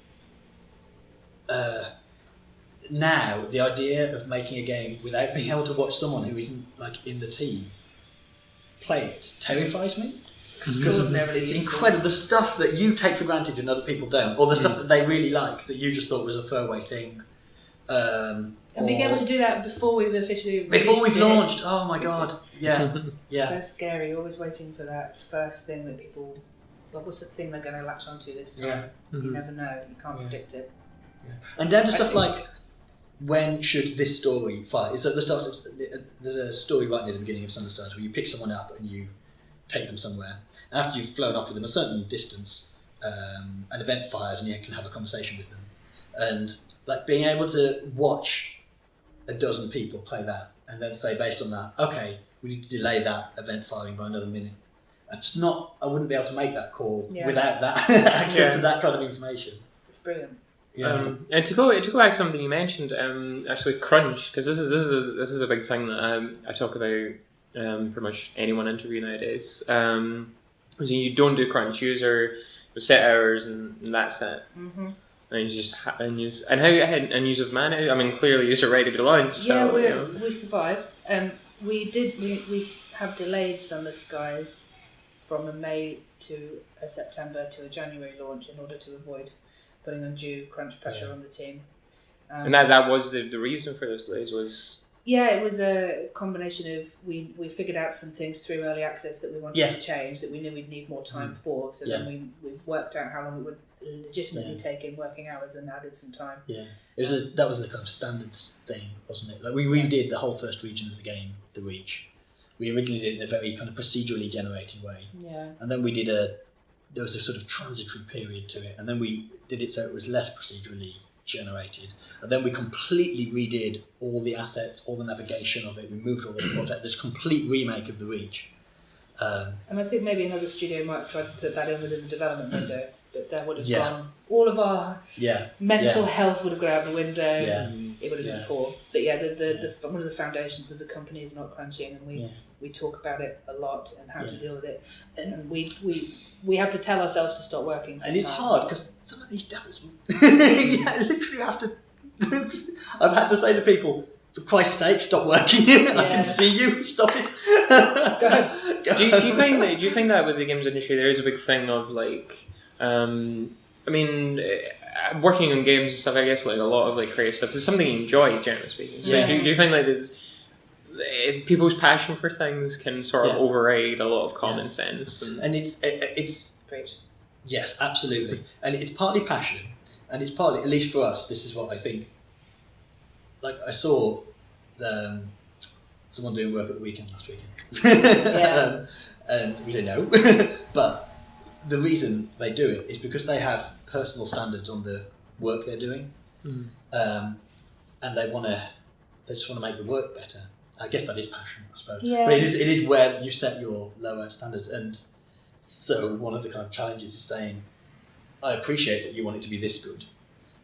now the idea of making a game without being able to watch someone who isn't like in the team play it terrifies me. It's incredible, the stuff that you take for granted and other people don't, or the stuff that they really like that you just thought was a throwaway thing. And being able to do that before we've officially launched. Oh my god, yeah. So scary. Always waiting for that first thing that people. What's the thing they're going to latch onto this time? You never know. You can't predict it. And down to stuff like, when should this story fire? It's at the start. There's a story right near the beginning of Sunless where you pick someone up and you take them somewhere. After you've flown off with them a certain distance, an event fires and you can have a conversation with them. And like being able to watch a dozen people play that and then say, based on that, okay, we need to delay that event firing by another minute. I wouldn't be able to make that call without that access to that kind of information. It's brilliant. And to go back to something you mentioned, actually crunch, because this is a big thing that I talk about pretty much anyone interview nowadays. So you don't do crunch. You set hours and that's it. And you just and use of mana. I mean, clearly you're ready to launch. So we survive. We have delayed Sunless Skies from a May to a September to a January launch in order to avoid putting undue crunch pressure on the team. And that was the reason for those delays was... Yeah, it was a combination of we figured out some things through early access that we wanted to change, that we knew we'd need more time for. So then we worked out how long it would legitimately take in working hours and added some time. Yeah, that was a kind of standards thing, wasn't it? Like we redid the whole first region of the game, the Reach. We originally did it in a very kind of procedurally generated way. Yeah. And then there was a sort of transitory period to it, and then we did it so it was less procedurally generated, and then we completely redid all the assets, all the navigation of it. We moved all the project. There's a complete remake of the Reach. And I think maybe another studio might have tried to put that in within the development window, but that would have gone. All of our mental health would have gone out the window. It would have been poor. But the one of the foundations of the company is not crunching, and we talk about it a lot and how to deal with it. And we have to tell ourselves to stop working sometimes. And it's hard because some of these devils literally have to. I've had to say to people, for Christ's sake, stop working. I can see you. Stop it. Go. Do you find that with the games industry there is a big thing of like, I mean, working on games and stuff. I guess like a lot of like creative stuff is something you enjoy, generally speaking. So do you find like there's people's passion for things can sort of override a lot of common sense, and it's great. Yes, absolutely, and it's partly passion, and it's partly, at least for us, this is what I think. Like I saw someone doing work at the weekend last weekend, and we don't know, but the reason they do it is because they have personal standards on the work they're doing, and they just want to make the work better. I guess that is passion, I suppose. Yeah. But it is where you set your lower standards, and so one of the kind of challenges is saying, I appreciate that you want it to be this good,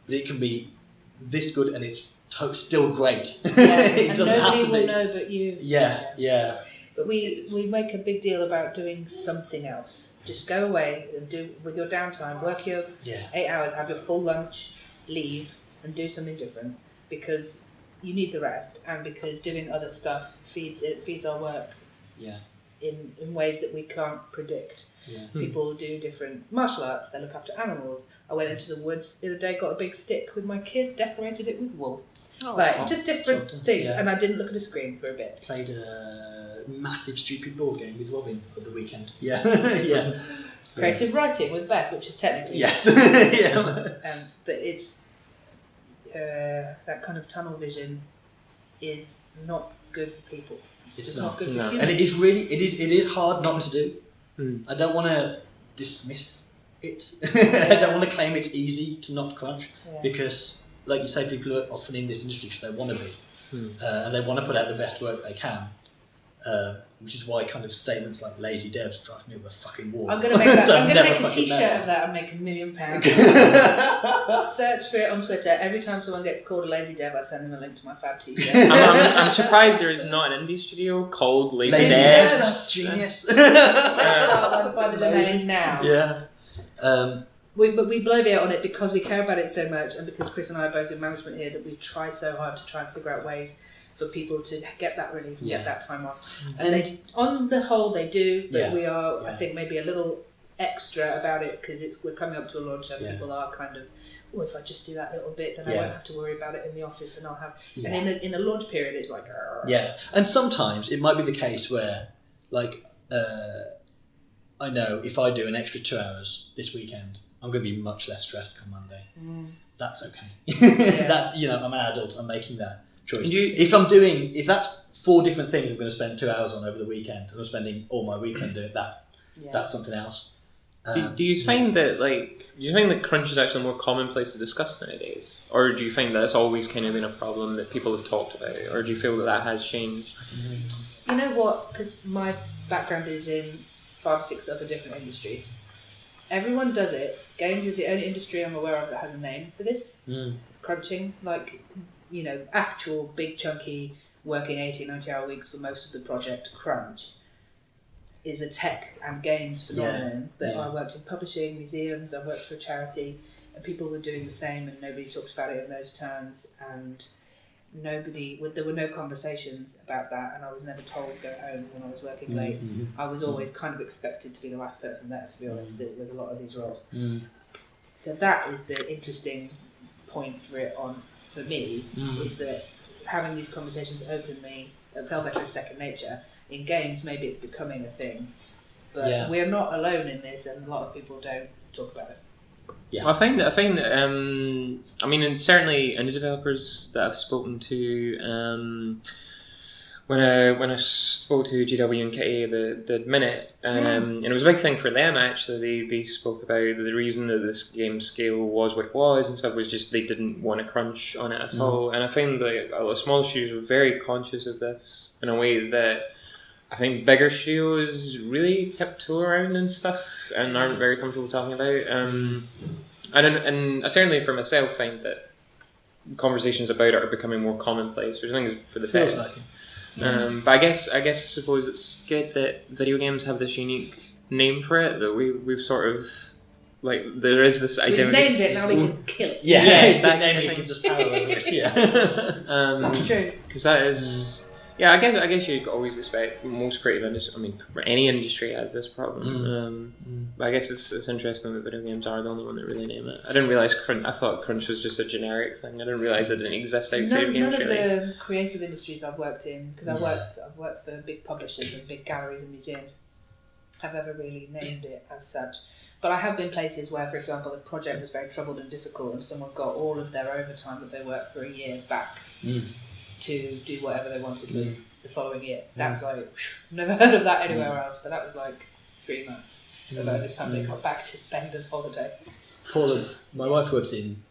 but it can be this good and it's still great. It and doesn't have to be. Nobody will know but you. Yeah. But we make a big deal about doing something else. Just go away and do with your downtime. Work your 8 hours, have your full lunch, leave, and do something different because you need the rest, and because doing other stuff feeds our work. In ways that we can't predict. People do different martial arts. They look after animals. I went into the woods the other day, got a big stick with my kid, decorated it with wool. Just different things. And I didn't look at a screen for a bit. Played a massive stupid board game with Robin at the weekend. Creative writing with Beth, which is technically but it's that kind of tunnel vision is not good for people. It's not good for humans. And it is hard not to do. I don't want to dismiss it. I don't want to claim it's easy to not crunch because, like you say, people are often in this industry because they want to be and they want to put out the best work they can. Which is why kind of statements like lazy devs drive me up the fucking wall. I'm gonna make a t-shirt of that and make £1 million. Search for it on Twitter. Every time someone gets called a lazy dev, I send them a link to my fab t-shirt. I'm surprised there is not an indie studio called Lazy Devs. Genius. Let's start by the domain now. But we bloviate on it because we care about it so much, and because Chris and I are both in management here, that we try so hard to try and figure out ways for people to get that relief and get that time off. And on the whole, they do, but we are, I think, maybe a little extra about it because we're coming up to a launch and people are kind of, if I just do that little bit, then I won't have to worry about it in the office, and I'll have. And in a launch period, it's like. And sometimes it might be the case where, like, I know if I do an extra 2 hours this weekend, I'm going to be much less stressed come Monday. That's okay. That's I'm an adult. I'm making that choice. If that's 4 different things I'm going to spend 2 hours on over the weekend, and I'm spending all my weekend doing that. That's something else. Do you find that crunch is actually more commonplace to discuss nowadays, or do you find that it's always kind of been a problem that people have talked about, or do you feel that has changed? I don't know. You know what? Because my background is in 5 or 6 other different industries. Everyone does it. Games is the only industry I'm aware of that has a name for this. Crunching, actual big chunky working 80, 90-hour weeks for most of the project crunch is a tech and games phenomenon. But I worked in publishing, museums, I worked for a charity, and people were doing the same, and nobody talked about it in those terms, and there were no conversations about that, and I was never told to go home when I was working late. I was always kind of expected to be the last person there, to be honest, with a lot of these roles. So that is the interesting point for me, is that having these conversations openly at Failbetter is second nature. In games, maybe it's becoming a thing, but we're not alone in this, and a lot of people don't talk about it. Well, I find and certainly indie developers that I've spoken to, when I spoke to GW and Kitty the minute, and it was a big thing for them actually. They spoke about the reason that this game scale was what it was and stuff was just they didn't want to crunch on it at all. And I find that a lot of small studios were very conscious of this in a way that I think bigger studios really tiptoe around and stuff and aren't very comfortable talking about. And I certainly for myself find that conversations about it are becoming more commonplace, which I think is for the best. Like But I suppose it's good that video games have this unique name for it that we've sort of like there is this idea. We've named it, now we can kill it. Yeah, that naming it gives us power over it. Yeah, That's true. Because that is. Yeah, I guess you always expect most creative industry. I mean, any industry has this problem. But I guess it's interesting that video games are the only one that really name it. I didn't realize crunch. I thought crunch was just a generic thing. I didn't realize it didn't exist outside of games. None of really. the creative industries I've worked in, because I've worked for big publishers and big galleries and museums, have ever really named it as such. But I have been places where, for example, the project was very troubled and difficult, and someone got all of their overtime that they worked for a year back. To do whatever they wanted with the following year. That's like, never heard of that anywhere else, but that was like 3 months of overtime they got back to spend as holiday. My wife works in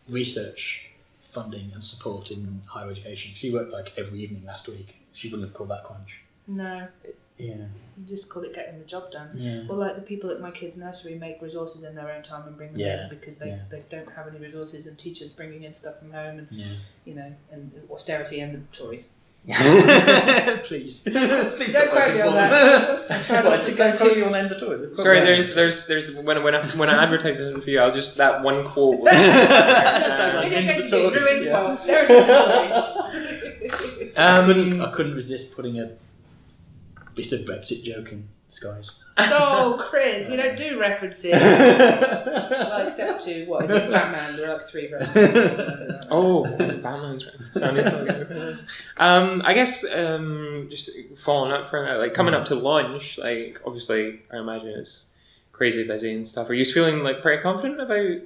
research, funding and support in higher education. She worked like every evening last week. She wouldn't have called that crunch. No. Yeah. You just call it getting the job done. Yeah. Or like the people at my kids' nursery make resources in their own time and bring them in because they don't have any resources, and teachers bringing in stuff from home and you know, and austerity and the Tories. Please Don't quote me on that. I try not to go too on end the Tories. Sorry, there's when I advertise this for you, I'll just that one quote. We're going to ruin austerity and the Tories. I couldn't resist putting a bit of Brexit joke in skies. Oh, Chris, we don't do references. Well, except to, what is it, Batman? There are like 3 references. Oh, Batman's sounded familiar. I guess just following up from that, like coming up to launch, like obviously I imagine it's crazy busy and stuff. Are you feeling like pretty confident about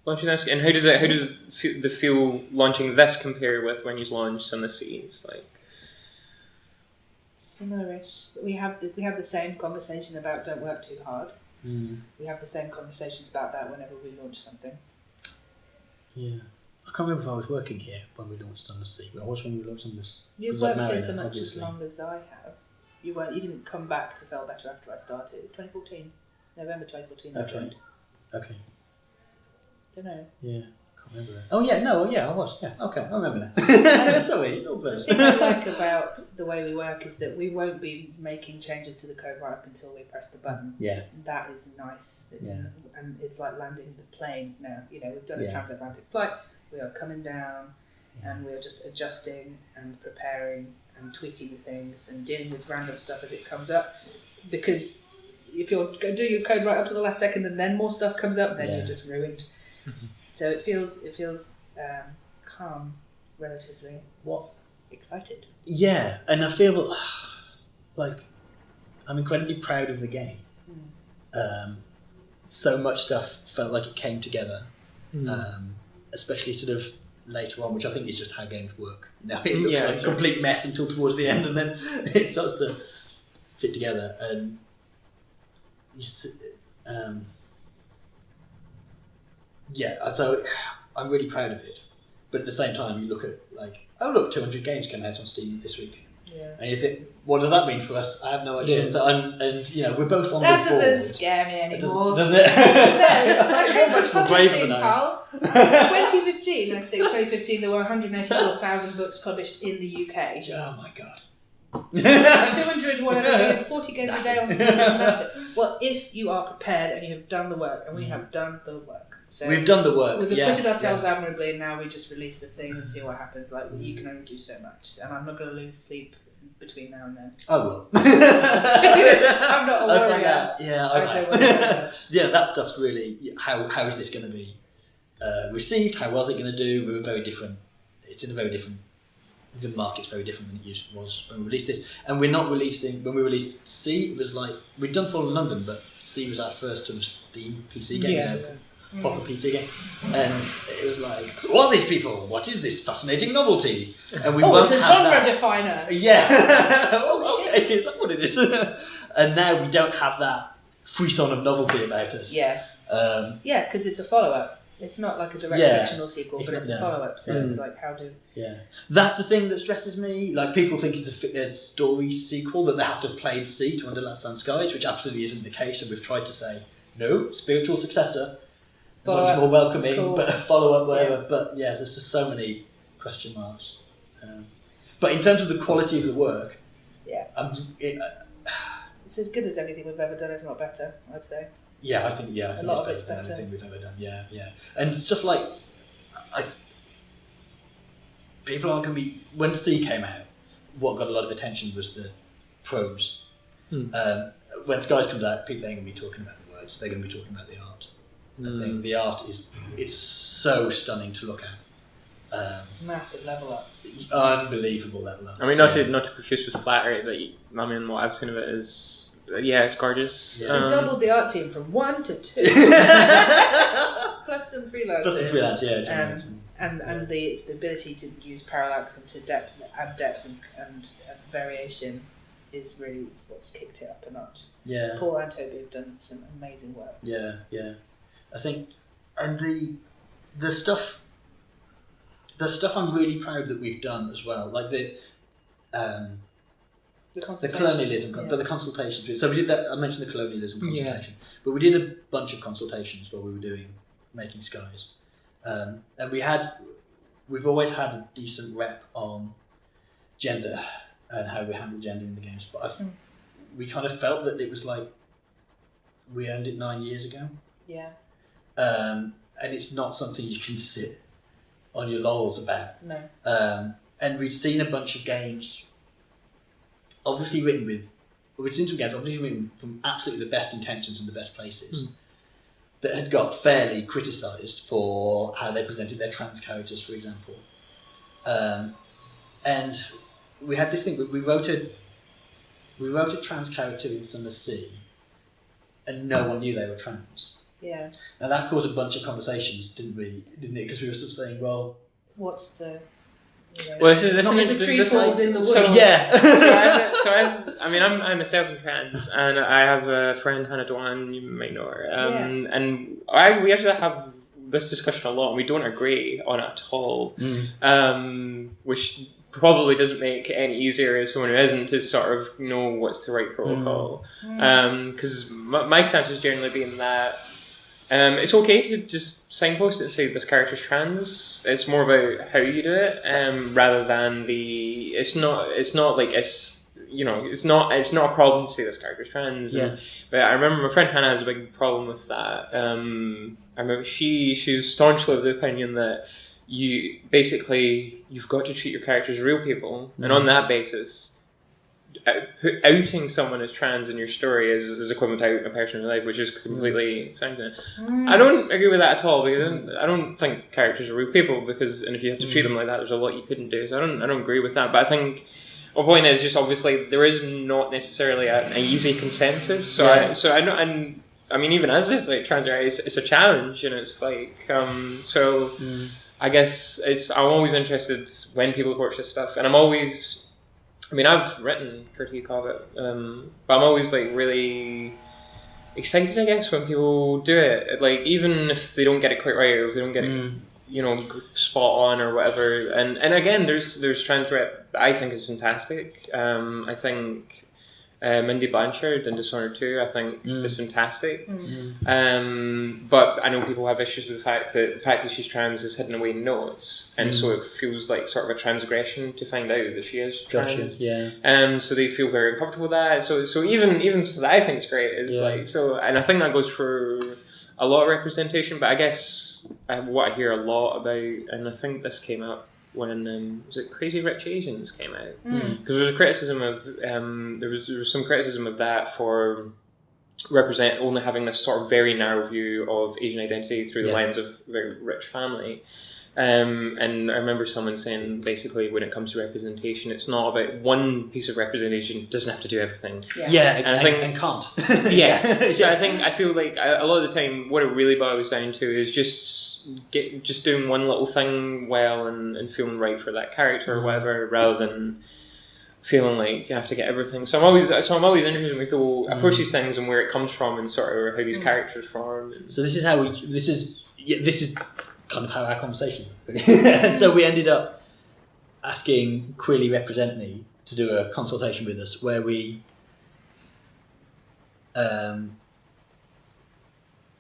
launching this? And how does the feel launching this compare with when you launched Sunless Seas? Like similar-ish. We have the same conversation about don't work too hard. We have the same conversations about that whenever we launch something. Yeah. I can't remember if I was working here when we launched Sunless Sea, but I was when we launched Sunless. You've worked here so much as long as I have. You didn't come back to Failbetter after I started. 2014. November 2014 I joined. Okay. Don't know. Yeah. Can't remember that. Oh yeah, no, yeah, I was. Yeah, okay, I remember now. Sorry, it's all blurred. The thing I like about the way we work is that we won't be making changes to the code right up until we press the button. Yeah. That is nice. And it's like landing the plane now. You know, we've done a transatlantic flight, we are coming down and we're just adjusting and preparing and tweaking things and dealing with random stuff as it comes up. Because if you're going to do your code right up to the last second and then more stuff comes up, then you're just ruined. So it feels calm, relatively. Excited. Yeah, and I feel like I'm incredibly proud of the game. So much stuff felt like it came together, especially sort of later on, which I think is just how games work. You know, it looks like a complete mess until towards the end, and then it starts to fit together. And so I'm really proud of it. But at the same time, you look at like, oh look, 200 games came out on Steam this week. Yeah. And you think, what does that mean for us? I have no idea. So we're both on that the board. That doesn't scare me anymore. Doesn't it? No, I came from publishing, pal. 2015, I think. 2015, there were 184,000 books published in the UK. Oh my god. 200 whatever, 40 games a day on Steam is nothing. Well, if you are prepared and you have done the work, and we have done the work. So we've done the work. We've acquitted ourselves admirably, and now we just release the thing and see what happens. Like, you can only do so much, and I'm not going to lose sleep between now and then. I will. I'm not a warrior. I don't worry that much. Yeah, that stuff's really how is this going to be received? How was it going to do? We were very different. It's in a very different. The market's very different than it was when we released this, and we're not releasing. When we released C, it was like we'd done Fallen London, but C was our first sort of Steam PC game. proper PT game, and it was like, who are these people? What is this fascinating novelty? And we won't it's a have genre that. definer. Yeah. Oh, okay, is that what it is? And now we don't have that frisson of novelty about us. Yeah. Yeah, because it's a follow-up. It's not like a direct fictional sequel, but it's a follow-up. So it's like, how do... Yeah. That's the thing that stresses me. Like, people think it's a story sequel, that they have to play sea to understand skies, which absolutely isn't the case. And we've tried to say, no, spiritual successor, much more welcoming, cool. But a follow-up, whatever. Yeah. But yeah, there's just so many question marks. But in terms of the quality of the work, it's as good as anything we've ever done, if not better, I'd say. Yeah, I think it's better than anything we've ever done. Yeah. And stuff like, people aren't going to be... When C came out, what got a lot of attention was the prose. When Skies comes out, people ain't going to be talking about the words. They're going to be talking about the art. I think the art it's so stunning to look at. Massive level up. Unbelievable level up. I mean, not to profuse with flattery, but what I've seen of it is... Yeah, it's gorgeous. Yeah. We doubled the art team from 1 to 2. Plus some freelancers. And the ability to use parallax and to depth and variation is really what's kicked it up a notch. Yeah. Paul and Toby have done some amazing work. Yeah. I think, and the stuff I'm really proud that we've done as well, like the colonialism, but the consultations. So we did that. I mentioned the colonialism consultation, but we did a bunch of consultations while we were making Skies, and we've always had a decent rep on gender and how we handle gender in the games. But we kind of felt that it was like we earned it 9 years ago. Yeah. And it's not something you can sit on your laurels about. No. And we'd seen a bunch of games. Obviously written from absolutely the best intentions and the best places that had got fairly criticised for how they presented their trans characters, for example. And we had this thing, we wrote a trans character in Sunless Sea and no one knew they were trans. Yeah. And that caused a bunch of conversations, didn't it? Because we were sort of saying, well... What's the... Well, this is not if a tree falls in the woods. I'm myself trans, and I have a friend, Hannah Dwan, you might know her, and we actually have this discussion a lot, and we don't agree on it at all, which probably doesn't make it any easier as someone who isn't to sort of know what's the right protocol, because my stance has generally been that it's okay to just signpost it and say this character's trans. It's more about how you do it, rather than it's not a problem to say this character's trans. Yeah. But I remember my friend Hannah has a big problem with that. I remember she's staunchly of the opinion that you've got to treat your characters as real people, and on that basis, outing someone as trans in your story is equivalent to outing a person in real life, which is completely sound. I don't agree with that at all, because I don't think characters are real people, and if you have to treat them like that, there's a lot you couldn't do. So I don't agree with that. But I think my point is just obviously there is not necessarily an easy consensus. So I know, and I mean even as a trans guy, it's a challenge, and it's like I guess I'm always interested when people approach this stuff, and I've written critique of it, but I'm always like really excited, I guess, when people do it. Like even if they don't get it quite right, or if they don't get it, spot on or whatever. And again, there's trans rep that I think is fantastic. I think Mindy Blanchard in Dishonored 2, I think is fantastic. But I know people have issues with the fact that she's trans is hidden away in notes, and so it feels like sort of a transgression to find out that she is trans. Gotcha, so they feel very uncomfortable with that. So even so that I think is great. And I think that goes for a lot of representation. But I guess what I hear a lot about, and I think this came up when was it Crazy Rich Asians came out, because there was a criticism of there was some criticism of that for only having this sort of very narrow view of Asian identity through the lens of a very rich family, And I remember someone saying basically when it comes to representation, it's not about one piece of representation doesn't have to do everything. And I think and can't. Yes. So I feel like a lot of the time what it really boils down to is just doing one little thing well and feeling right for that character or whatever, rather than feeling like you have to get everything. So I'm always interested when people approach these things and where it comes from and sort of how these characters form. So this is kind of how our conversation went. So we ended up asking Queerly Represent Me to do a consultation with us where we I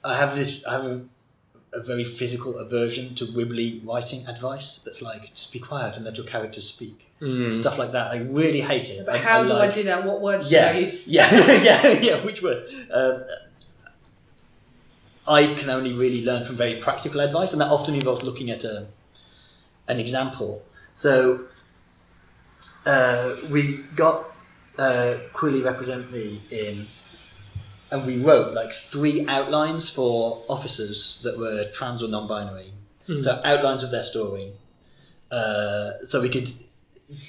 have a very physical aversion to wibbly writing advice that's like, just be quiet and let your characters speak. Stuff like that. I really hate it. But how do I do that? What words do I use? Which word? I can only really learn from very practical advice, and that often involves looking at an example. So we got Queerly Represent Me in, and we wrote like 3 outlines for officers that were trans or non-binary. So outlines of their story. So we could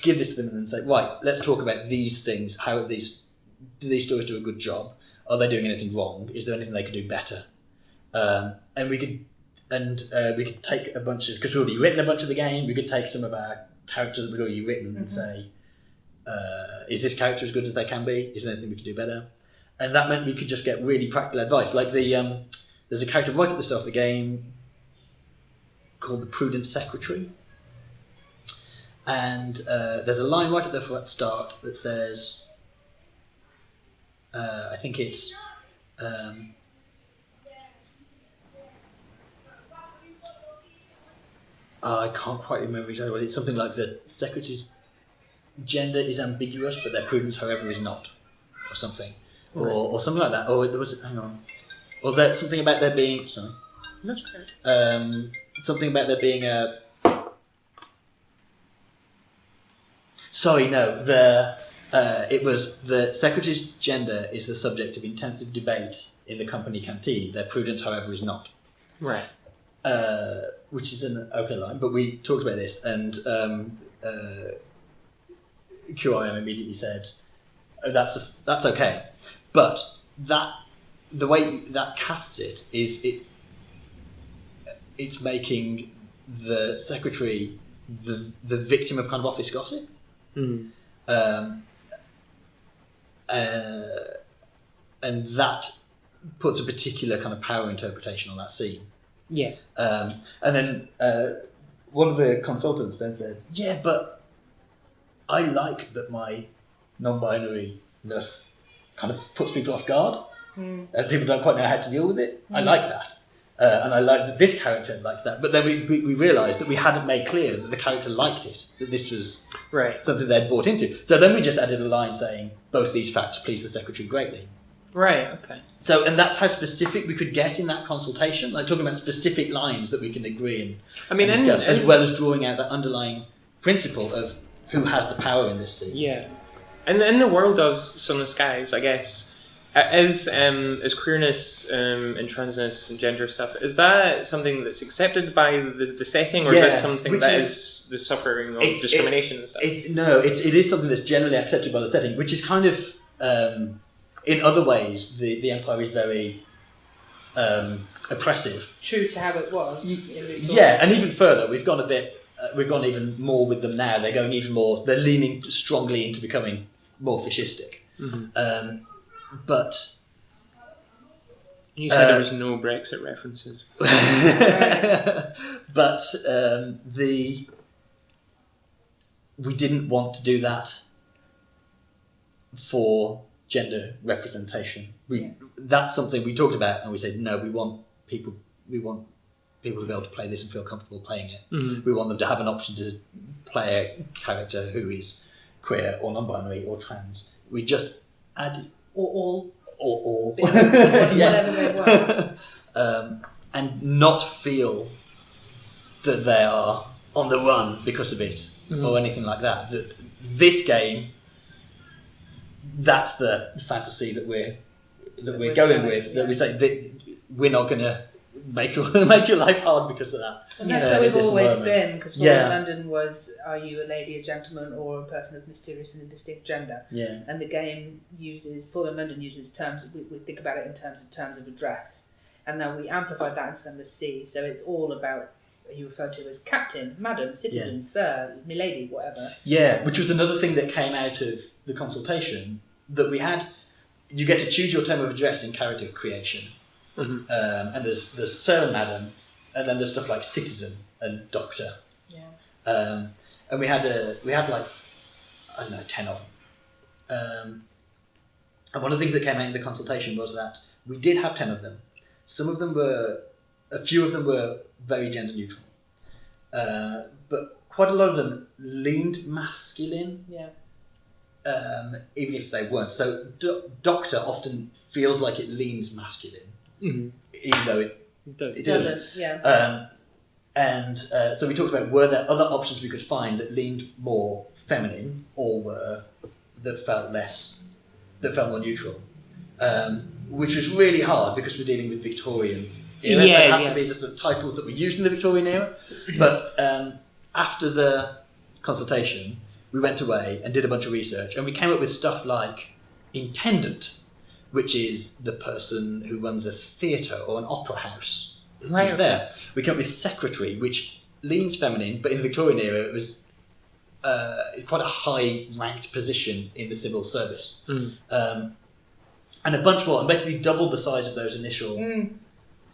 give this to them and say, right, let's talk about these things. How do these stories do a good job? Are they doing anything wrong? Is there anything they could do better? And we could take a bunch of, because we'd already written a bunch of the game, we could take some of our characters that we'd already written and say, is this character as good as they can be? Is there anything we could do better? And that meant we could just get really practical advice. Like there's a character right at the start of the game called the Prudent Secretary. And there's a line right at the start that says, I think it's... I can't quite remember exactly what it's. Something like the secretary's gender is ambiguous, but their prudence, however, is not, or something, or something like that. Or there was, hang on, or something about there being. Sorry, that's okay. Something about there being a. Sorry, no. It was the secretary's gender is the subject of intensive debate in the company canteen. Their prudence, however, is not. Right. Which is an okay line, but we talked about this, and QIM immediately said, "Oh, that's okay," but the way that casts it is it's making the secretary the victim of kind of office gossip, and that puts a particular kind of power interpretation on that scene. Yeah. And then one of the consultants then said, yeah, but I like that my non-binary-ness kind of puts people off guard. And people don't quite know how to deal with it. I like that. And I like that this character likes that. But then we realised that we hadn't made clear that the character liked it, that this was something they'd bought into. So then we just added a line saying, both these facts please the secretary greatly. Right, okay. So, and that's how specific we could get in that consultation, like talking about specific lines that we can agree and discuss, as well as drawing out that underlying principle of who has the power in this scene. Yeah. And in the world of Sunless Skies, I guess, is queerness and transness and gender stuff, is that something that's accepted by the setting, or is that something that is the suffering of discrimination and stuff? It is something that's generally accepted by the setting, which is kind of... in other ways, the Empire is very oppressive. True to how it was. And even further, we've gone even more with them now. They're going even more. They're leaning strongly into becoming more fascistic. But you said there was no Brexit references. But we didn't want to do that for gender representation. That's something we talked about, and we said no. We want people to be able to play this and feel comfortable playing it. We want them to have an option to play a character who is queer or non-binary or trans. We just added or all, whatever they were, and not feel that they are on the run because of it or anything like that. This game. That's the fantasy that we're going with. That we say that we're not going to make your life hard because of that. And that's where we've always been, because London was, are you a lady, a gentleman, or a person of mysterious and indistinct gender? Yeah. And the game Fallen London uses terms, we think about it in terms of address. And then we amplified that in Sunless Sea, so it's all about, are you referred to as captain, madam, citizen, sir, milady, whatever. Yeah, which was another thing that came out of the consultation, that we had, you get to choose your term of address in character creation. Mm-hmm. And there's sir and madam, and then there's stuff like citizen and doctor. Yeah. And we had like, I don't know, 10 of them. And one of the things that came out in the consultation was that we did have 10 of them. A few of them were very gender neutral. But quite a lot of them leaned masculine. Yeah. Even if they weren't. So doctor often feels like it leans masculine. Mm-hmm. Even though it doesn't. Yeah. So we talked about, were there other options we could find that leaned more feminine, or that felt more neutral, which was really hard because we're dealing with Victorian era, so it has to be the sort of titles that were used in the Victorian era. But after the consultation, we went away and did a bunch of research, and we came up with stuff like intendant, which is the person who runs a theatre or an opera house. Right. There. We came up with secretary, which leans feminine, but in the Victorian era it was quite a high-ranked position in the civil service. Mm. And a bunch more, and basically doubled the size of those initial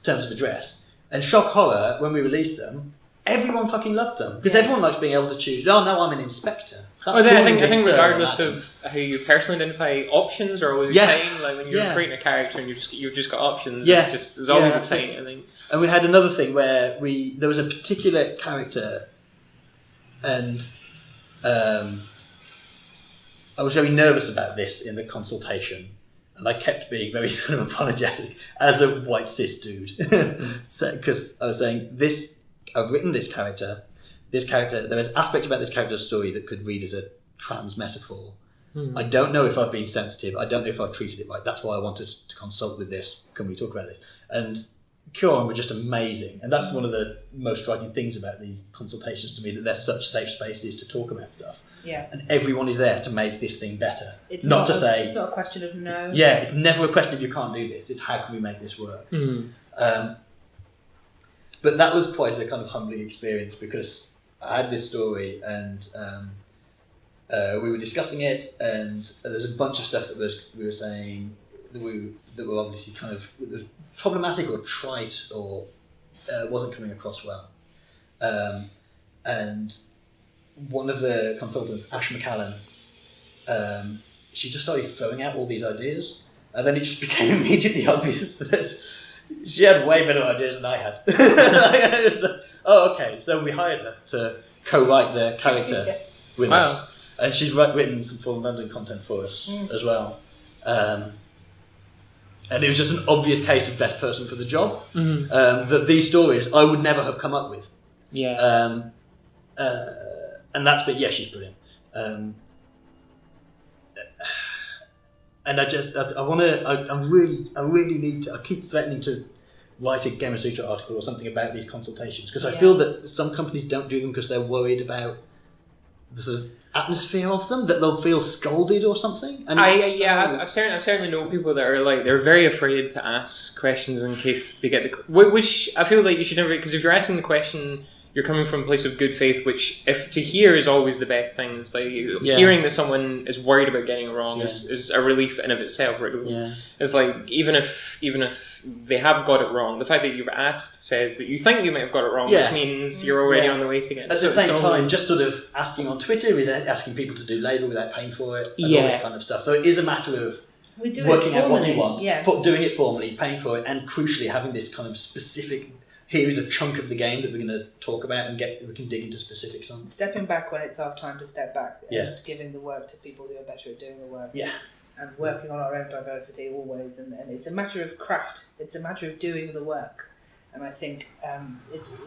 terms of address. And shock horror, when we released them, everyone fucking loved them, because everyone likes being able to choose, oh no, I'm an inspector. I think regardless of how you personally identify, options are always exciting. Like when you're creating a character and you've just got options, it's always exciting, I think. And we had another thing where there was a particular character, and I was very nervous about this in the consultation, and I kept being very sort of apologetic as a white cis dude, because I was saying, I've written this character, there is aspects about this character's story that could read as a trans metaphor. I don't know if I've been sensitive, I don't know if I've treated it right, that's why I wanted to consult with this, can we talk about this? And Kieran were just amazing, and that's one of the most striking things about these consultations to me, that they're such safe spaces to talk about stuff. Yeah. And everyone is there to make this thing better. It's not a question of no. Yeah, it's never a question of you can't do this, it's how can we make this work. But that was quite a kind of humbling experience, because I had this story and we were discussing it, and there's a bunch of stuff that we were saying that were obviously kind of problematic or trite or wasn't coming across well. And one of the consultants, Ash McCallan, she just started throwing out all these ideas, and then it just became immediately obvious that she had way better ideas than I had. Oh, okay. So we hired her to co-write the character with us, and she's written some Fallen London content for us as well. And it was just an obvious case of best person for the job. That these stories I would never have come up with. Yeah. And that's, but she's brilliant. And I really need to, I keep threatening to write a Game Sutra article or something about these consultations, because I feel that some companies don't do them because they're worried about the sort of atmosphere of them, that they'll feel scolded or something. And I've certainly known people that are like, they're very afraid to ask questions in case they get which I feel like you should never, because if you're asking the question, you're coming from a place of good faith, which if to hear is always the best thing. It's like hearing that someone is worried about getting it wrong is a relief in of itself. Really. Yeah. It's like even if they have got it wrong, the fact that you've asked says that you think you might have got it wrong, which means you're already on the way to get it. At the same time, just sort of asking on Twitter is asking people to do labour without paying for it, and all this kind of stuff. So it is a matter of working out what you want, doing it formally, paying for it, and crucially having this kind of specific. Here is a chunk of the game that we're going to talk about and we can dig into specifics on. Stepping back when it's our time to step back, and giving the work to people who are better at doing the work. Yeah. And working on our own diversity always, and it's a matter of craft. It's a matter of doing the work, and I think it's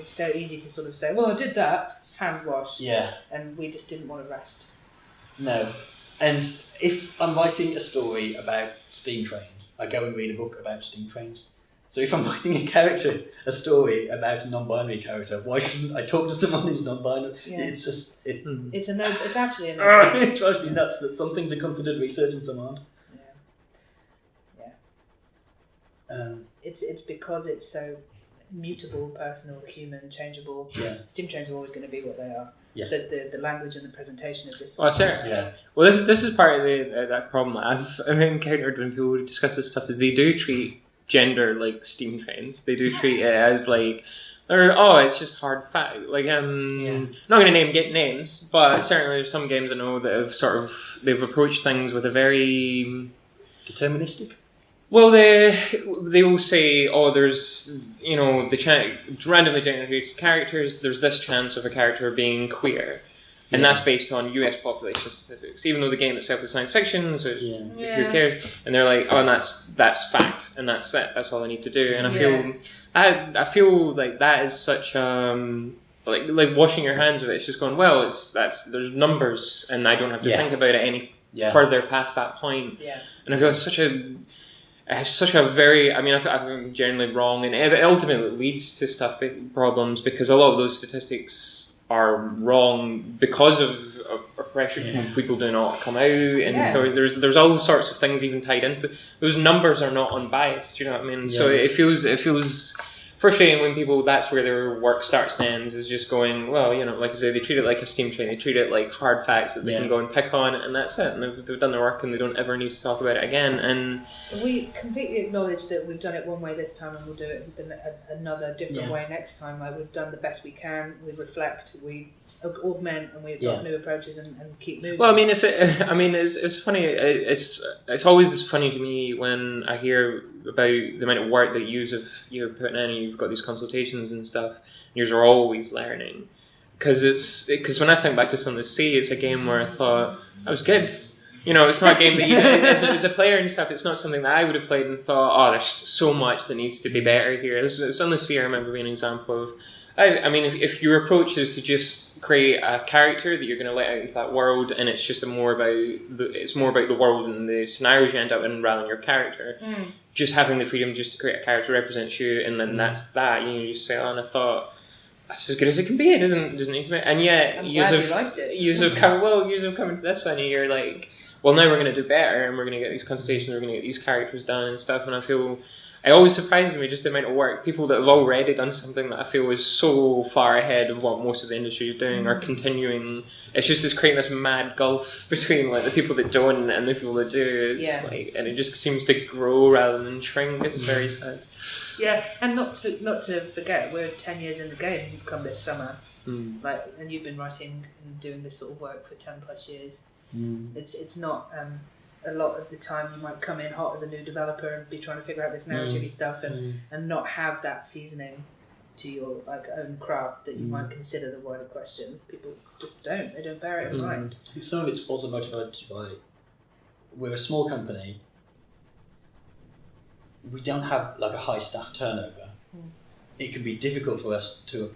so easy to sort of say, well, I did that, hand wash. Yeah. And we just didn't want to rest. No. And if I'm writing a story about steam trains, I go and read a book about steam trains. So if I'm writing a story about a non-binary character, why shouldn't I talk to someone who's non-binary? Yeah. It's just It's actually a no. it drives me nuts that some things are considered research and some aren't. It's because it's so mutable, personal, human, changeable. Yeah. Steam trains are always going to be what they are. Yeah. But the language and the presentation of this. Well, sure. Yeah. Well, this is part of that problem I've encountered when people discuss this stuff is they do treat gender like steam trains. They do treat it as like, it's just hard fact. Like I'm not going to get names, but certainly there's some games I know that have they've approached things with a very Deterministic. Well, they will say, there's, the randomly generated characters, there's this chance of a character being queer. And that's based on US population statistics. Even though the game itself is science fiction, so who cares? And they're like, and that's fact, and that's it. That's all I need to do. And I feel like that is such like washing your hands of it. It's just going, well, there's numbers, and I don't have to think about it any further past that point. Yeah. And I feel it has such a very, I think I'm generally wrong, and it ultimately leads to problems because a lot of those statistics are wrong because of oppression. People do not come out, and so there's all sorts of things even tied into those numbers are not unbiased. Do you know what I mean? So it feels frustrating when people, that's where their work starts and ends, is just going, well, like I say, they treat it like a steam train, they treat it like hard facts that they can go and pick on, and that's it, and they've done their work and they don't ever need to talk about it again. And we completely acknowledge that we've done it one way this time and we'll do it another different way next time. Like, we've done the best we can, we reflect, we augment, and we adopt new approaches and keep moving. Well, it's funny. It's always funny to me when I hear about the amount of work that you're putting in, and you've got these consultations and stuff. And you're always learning, because when I think back to Sunless, it's a game where I thought that was good. It's not a game that you, as a player and stuff, it's not something that I would have played and thought, there's so much that needs to be better here. Sunless, I remember being an example of. If your approach is to just create a character that you're going to let out into that world, and it's just more about the world and the scenarios you end up in rather than your character, just having the freedom just to create a character represents you, and then that's that. You just say, and I thought that's as good as it can be. It doesn't need to be, and yet you liked it. Yous have come into this one, and you're like, well, now we're going to do better, and we're going to get these consultations, we're going to get these characters done and stuff, and I feel. It always surprises me just the amount of work. People that have already done something that I feel is so far ahead of what most of the industry is doing are continuing. It's creating this mad gulf between like the people that don't and the people that do. And it just seems to grow rather than shrink. It's very sad. Yeah, and not to forget, we're 10 years in the game. Come this summer, and you've been writing and doing this sort of work for 10 plus years. It's not. A lot of the time you might come in hot as a new developer and be trying to figure out this narrative stuff and not have that seasoning to your own craft that you might consider the wider questions. People just don't. They don't bear it in mind. I think some of it's also motivated by we're a small company. We don't have like a high staff turnover. It can be difficult for us to.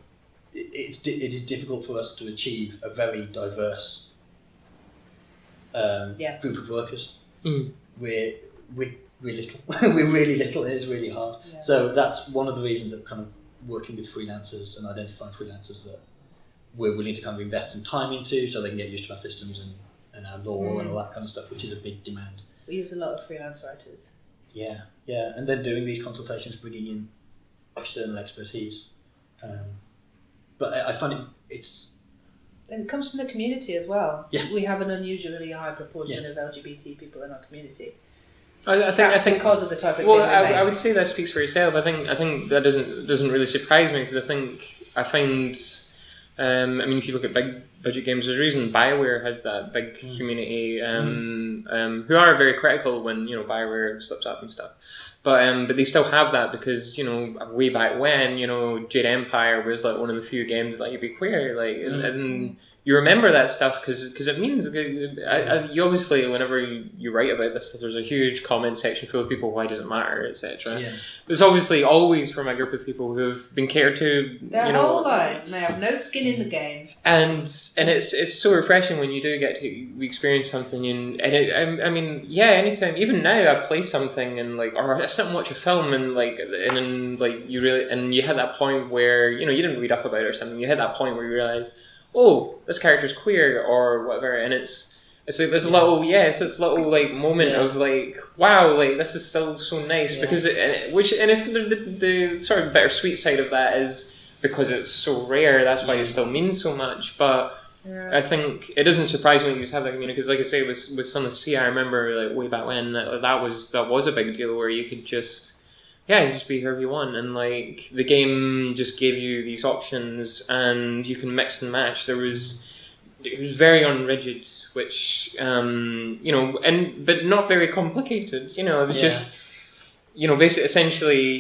It is difficult for us to achieve a very diverse group of workers. We're little. We're really little. It is really hard. Yeah. So that's one of the reasons that kind of working with freelancers and identifying freelancers that we're willing to kind of invest some time into, so they can get used to our systems and our law and all that kind of stuff, which is a big demand. We use a lot of freelance writers. Yeah, and then doing these consultations, bringing in external expertise. But I find it's. And it comes from the community as well. Yeah. We have an unusually high proportion of LGBT people in our community. I think because of the type of game. Well, I would say that speaks for yourself. I think that doesn't really surprise me, because I find. If you look at big budget games, there's a reason BioWare has that big community, who are very critical when BioWare slips up and stuff. But they still have that because way back when Jade Empire was like one of the few games that let you be queer, and you remember that stuff because it means you obviously whenever you write about this stuff, there's a huge comment section full of people. Why does it matter, etc. Yeah. There's obviously always from a group of people who have been catered to their whole lives, and they have no skin in the game. And it's so refreshing when you do get to experience something, and I mean, yeah, anytime, even now, I play something and like, or I sit and watch a film and you really, and you hit that point where you didn't read up about it or something. You hit that point where you realize, oh, this character's queer or whatever, and it's like this little it's this little like moment of like, wow, like this is still so nice because it's the sort of bittersweet side of that is. Because it's so rare, that's why it still means so much. But I think it doesn't surprise me when you just have that community. Because, like I say, with Sunless Sea, I remember like way back when that was a big deal where you could just be whoever you want, and like the game just gave you these options, and you can mix and match. It was very unrigid, which but not very complicated. It was just. Basically, essentially,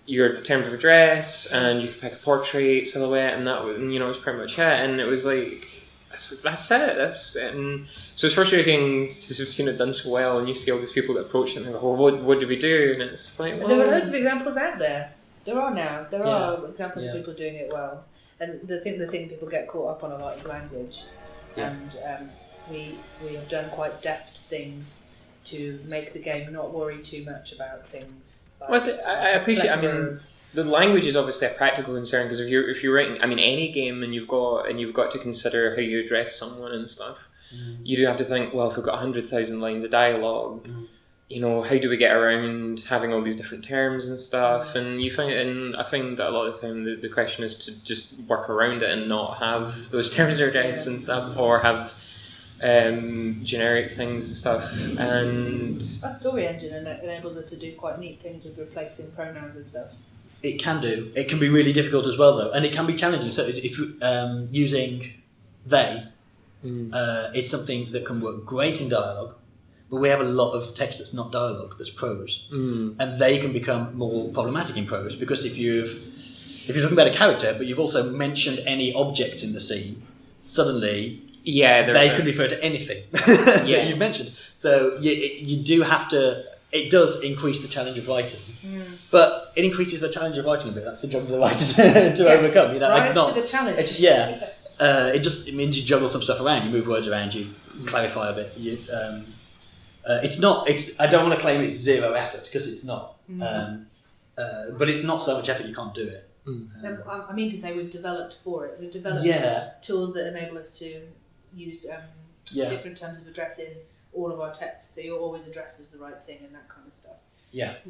your terms of address, and you could pick a portrait, silhouette, and that was, was pretty much it. And it was like, that's it. And so it's frustrating to have seen it done so well, and you see all these people that approach it and go, well, what do we do? And it's like, well... There are loads of examples out there. There are now. There are examples of people doing it well. And the thing people get caught up on a lot is language. Yeah. And we have done quite deft things to make the game not worry too much about things. Like I appreciate. I mean, the language is obviously a practical concern because if you're writing, I mean, any game, and you've got to consider how you address someone and stuff. You do have to think. Well, if we've got 100,000 lines of dialogue, how do we get around having all these different terms and stuff? And I find that a lot of the time the question is to just work around it and not have those terms of address and stuff, or have. Generic things and stuff, and our story engine enables us to do quite neat things with replacing pronouns and stuff. It can do. It can be really difficult as well, though, and it can be challenging. So if you using they is something that can work great in dialogue, but we have a lot of text that's not dialogue, that's prose, and they can become more problematic in prose because if you're talking about a character, but you've also mentioned any objects in the scene, suddenly. They could refer to anything that you've mentioned. So you do have to. It does increase the challenge of writing, but it increases the challenge of writing a bit. That's the job of the writer to overcome. Rise to the challenge. It means you juggle some stuff around. You move words around. You clarify a bit. It's not. I don't want to claim it's zero effort because it's not. But it's not so much effort you can't do it. I mean to say we've developed for it. We've developed tools that enable us to use different terms of address in all of our text, so you're always addressed as the right thing and that kind of stuff.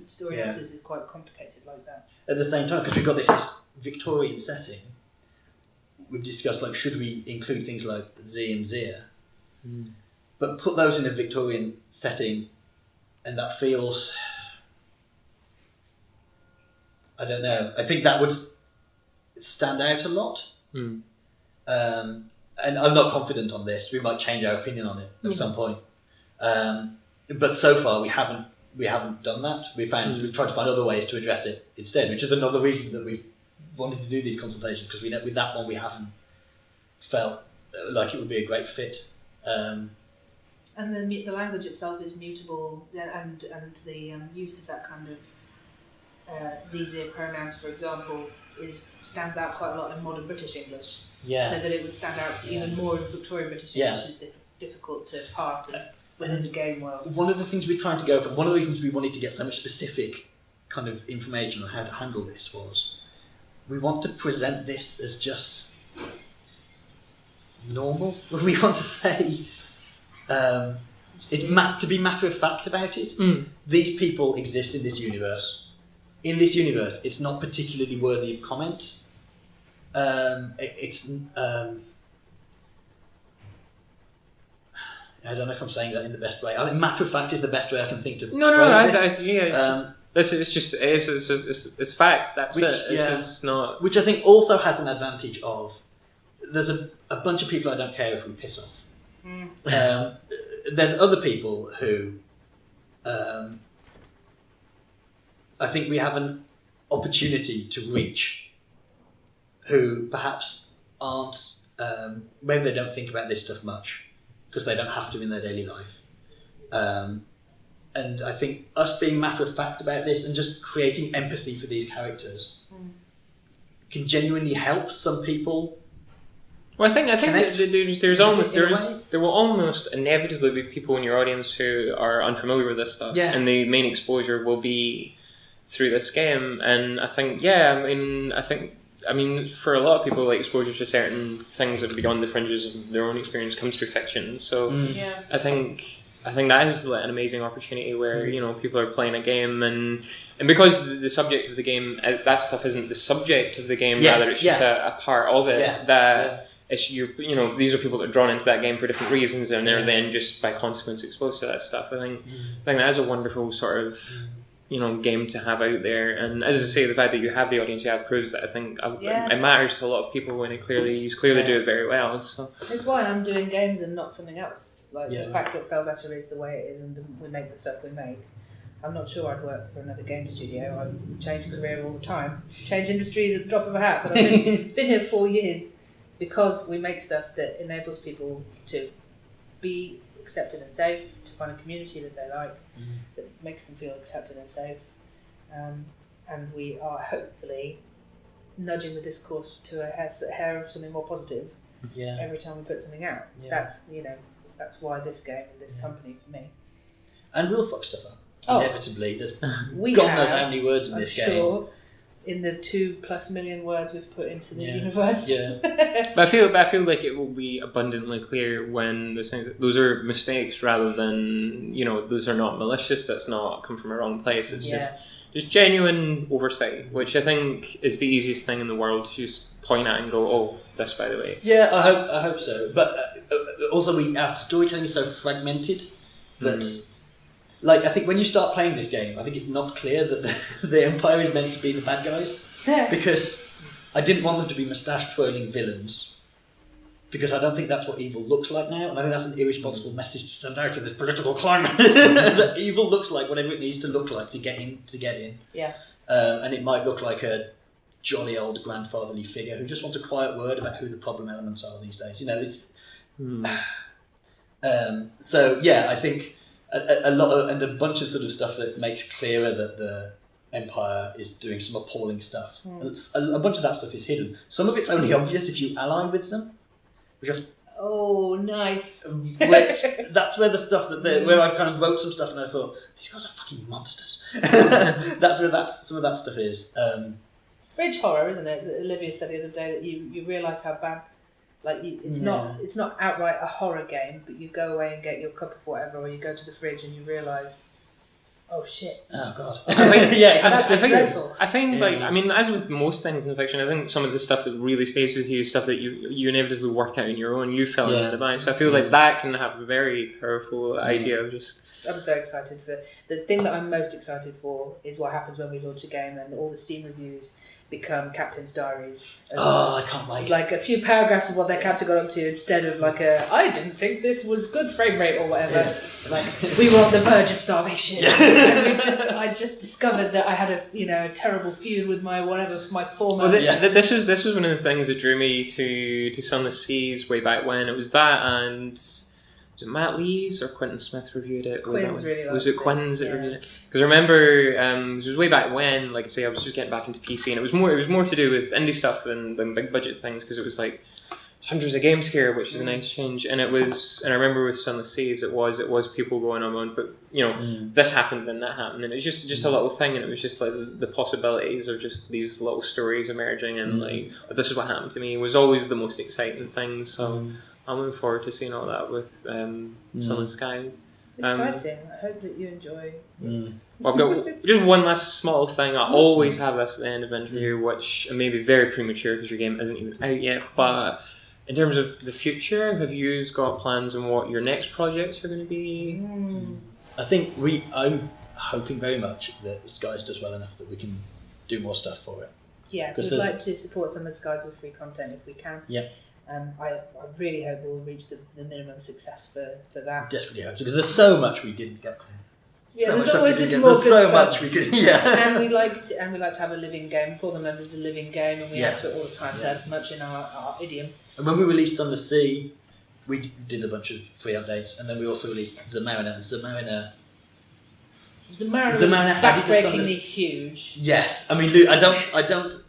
Story analysis is quite complicated like that. At the same time, because we've got this Victorian setting, we've discussed like should we include things like Z and Zia, but put those in a Victorian setting, and that feels. I don't know. I think that would stand out a lot. And I'm not confident on this. We might change our opinion on it at some point. But so far we haven't done that. We've tried to find other ways to address it instead, which is another reason that we've wanted to do these consultations, because with that one we haven't felt like it would be a great fit. And the language itself is mutable, and the use of that kind of ZZ pronouns, for example, stands out quite a lot in modern British English. So that it would stand out even more in Victorian British English is difficult to parse within the game world. One of the things we're trying to go for, one of the reasons we wanted to get so much specific kind of information on how to handle this was we want to present this as just normal. We want to say to be matter of fact about it. These people exist in this universe. In this universe, it's not particularly worthy of comment. I don't know if I'm saying that in the best way. I think matter of fact is the best way I can think to phrase this. It's fact. That's it. It's just not. Which I think also has an advantage of. There's a bunch of people I don't care if we piss off. There's other people who. I think we have an opportunity to reach, who perhaps aren't maybe they don't think about this stuff much because they don't have to in their daily life. And I think us being matter of fact about this and just creating empathy for these characters can genuinely help some people. Well, I think that there will almost inevitably be people in your audience who are unfamiliar with this stuff, and the main exposure will be through this game. And I think, for a lot of people, like, exposure to certain things that are beyond the fringes of their own experience comes through fiction. So I think that is an amazing opportunity where people are playing a game and because the subject of the game, that stuff isn't the subject of the game, rather it's just a part of it. It's these are people that are drawn into that game for different reasons, and they're then just by consequence exposed to that stuff. I think that is a wonderful sort of game to have out there. And as I say, the fact that you have the audience you have proves that I think it matters to a lot of people when you clearly do it very well. So it's why I'm doing games and not something else. Like the fact that Failbetter is the way it is, and we make the stuff we make. I'm not sure I'd work for another game studio. I change career all the time, change industries at the drop of a hat. But I've been here 4 years because we make stuff that enables people to be accepted and safe, to find a community that they like, that makes them feel accepted and safe, and we are hopefully nudging the discourse to a hair of something more positive every time we put something out. That's why this game and this company for me. And we'll fuck stuff up. Inevitably, there's God knows how many words in this game. Sure, in the 2+ million words we've put into the universe. But I feel like it will be abundantly clear when those are mistakes rather than those are not malicious. That's not come from a wrong place. It's just genuine oversight, which I think is the easiest thing in the world to just point at and go, oh, this by the way. Yeah, I hope so. But also, our storytelling is so fragmented that. Like, I think when you start playing this game, I think it's not clear that the Empire is meant to be the bad guys. Because I didn't want them to be moustache-twirling villains. Because I don't think that's what evil looks like now. And I think that's an irresponsible message to send out in this political climate. That evil looks like whatever it needs to look like to get in. Yeah. And it might look like a jolly old grandfatherly figure who just wants a quiet word about who the problem elements are these days. It's... So, yeah, I think... a lot of, and a bunch of sort of stuff that makes clearer that the Empire is doing some appalling stuff. A bunch of that stuff is hidden. Some of it's only obvious if you ally with them. Oh, nice. Which that's where the stuff where I kind of wrote some stuff and I thought these guys are fucking monsters. That's where some of that stuff is. Fridge horror, isn't it? That Olivia said the other day that you realise how bad. Like it's not outright a horror game, but you go away and get your cup of whatever, or you go to the fridge and you realise, oh shit. Oh god. I think as with most things in fiction, I think some of the stuff that really stays with you is stuff that you inevitably work out on your own. You fill in the blanks. So I feel like that can have a very powerful idea of just. I'm so excited for the thing that I'm most excited for is what happens when we launch a game and all the Steam reviews become captain's diaries. I can't wait. Like a few paragraphs of what their captain got up to instead of like I didn't think this was good frame rate or whatever. Like we were on the verge of starvation. And I just discovered that I had a terrible feud with my former. Well, this was one of the things that drew me to Sunless Seas way back when. It was that and. Was it Matt Lees or Quentin Smith reviewed it? Quinn's really was it Quinn's that reviewed it? Because I remember it was way back when, like I say, I was just getting back into PC, and it was more to do with indie stuff than big budget things, because it was like hundreds of games here, which is a nice change. And I remember with Sunless Seas, it was people going on, but this happened and that happened, and it was just a little thing, and it was just like the possibilities of just these little stories emerging, and like this is what happened to me was always the most exciting thing. So. I'm looking forward to seeing all that with Sunless Skies. Exciting. I hope that you enjoy it. Well, I've got just one last small thing. I always have this at the end of an interview, which may be very premature because your game isn't even out yet. But in terms of the future, have you got plans on what your next projects are going to be? I think I'm hoping very much that Skies does well enough that we can do more stuff for it. Yeah, we'd like to support Sunless Skies with free content if we can. Yeah. I really hope we'll reach the minimum success for that. Desperately hope so, because there's so much we didn't get to. Yeah, so there's much always stuff we just could more get. good There's so stuff. much we could. Yeah. And we like to have a living game. For the London's a living game, and we add to it all the time. So Yeah. that's much in our idiom. And when we released Sunless, we did a bunch of free updates, and then we also released the Mariner. The Mariner was Mariner added to backbreakingly Sunless. huge. Yes, I mean, Lou, I don't.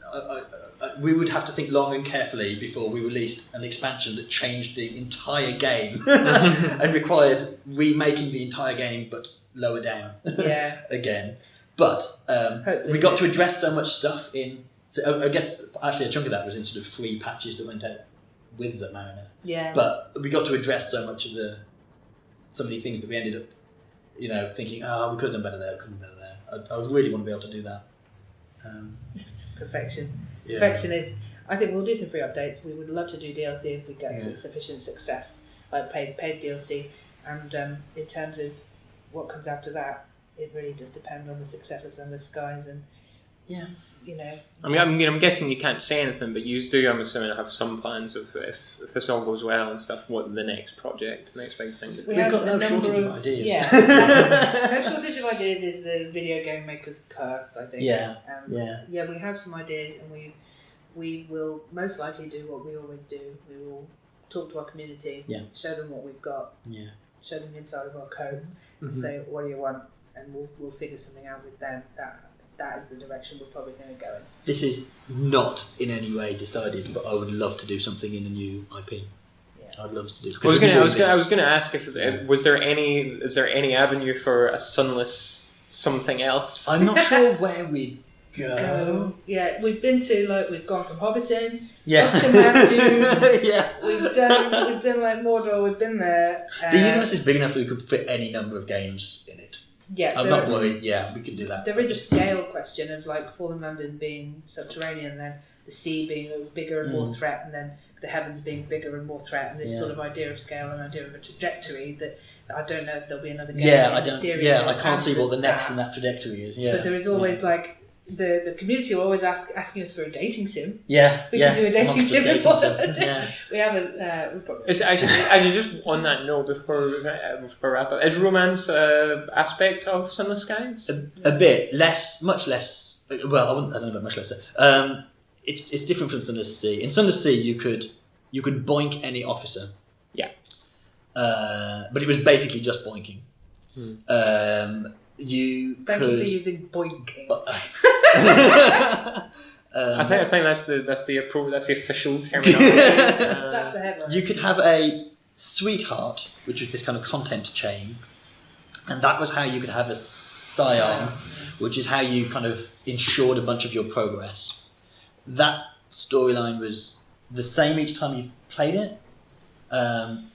We would have to think long and carefully before we released an expansion that changed the entire game and required remaking the entire game, but lower down. Yeah. Again, but Hopefully we got to address so much stuff in. So I guess actually a chunk of that was in sort of free patches that went out with the Mariner. Yeah. But we got to address so much of so many things that we ended up, thinking, we could have done better there, could have done better there. I really want to be able to do that. It's perfection. Yeah. Perfection is. I think we'll do some free updates. We would love to do DLC if we get sufficient success, like paid DLC. And in terms of what comes after that, it really does depend on the success of Sunless Skies and I'm guessing you can't say anything, but you do, I'm assuming, have some plans of if this all goes well and stuff, what the next project, the next big thing would be. We have got no a number shortage of of ideas. Yeah, no shortage of ideas is the video game maker's curse, I think. Yeah. Yeah, we have some ideas, and we will most likely do what we always do. We will talk to our community, show them what we've got, show them the inside of our code, say, what do you want, and we'll figure something out with them. That is the direction we're probably going to go in. This is not in any way decided, but I would love to do something in a new IP. Yeah. I'd love to do. I was going to ask if is there any avenue for a Sunless something else? I'm not sure where we'd go. Yeah, we've gone from Hobbiton Yeah. up to Mount Doom. Yeah. We've done like Mordor. We've been there. The universe is big enough that we could fit any number of games in it. Yeah, I'm not worried. Yeah, we could do that. There is a scale question of like Fallen London being subterranean, then the sea being a bigger and more threat, and then the heavens being bigger and more threat, and this sort of idea of scale and idea of a trajectory that I don't know if there'll be another game in the series. Yeah, I can't see what the next in that trajectory is. Yeah, but there is always like the community will always asking us for a dating sim. Yeah, we can do a dating sim. Yeah. We have a. It's actually just on that note before wrap up. Is romance aspect of Sunless Skies? A bit less, much less. Well, I don't know about much less. It's different from Sunless Sea. In Sunless Sea, you could boink any officer. Yeah. But it was basically just boinking. Thank you for using boinking. I think that's the official terminology. That's the headline. You could have a sweetheart, which was this kind of content chain, and that was how you could have a scion, which is how you kind of ensured a bunch of your progress. That storyline was the same each time you played it, and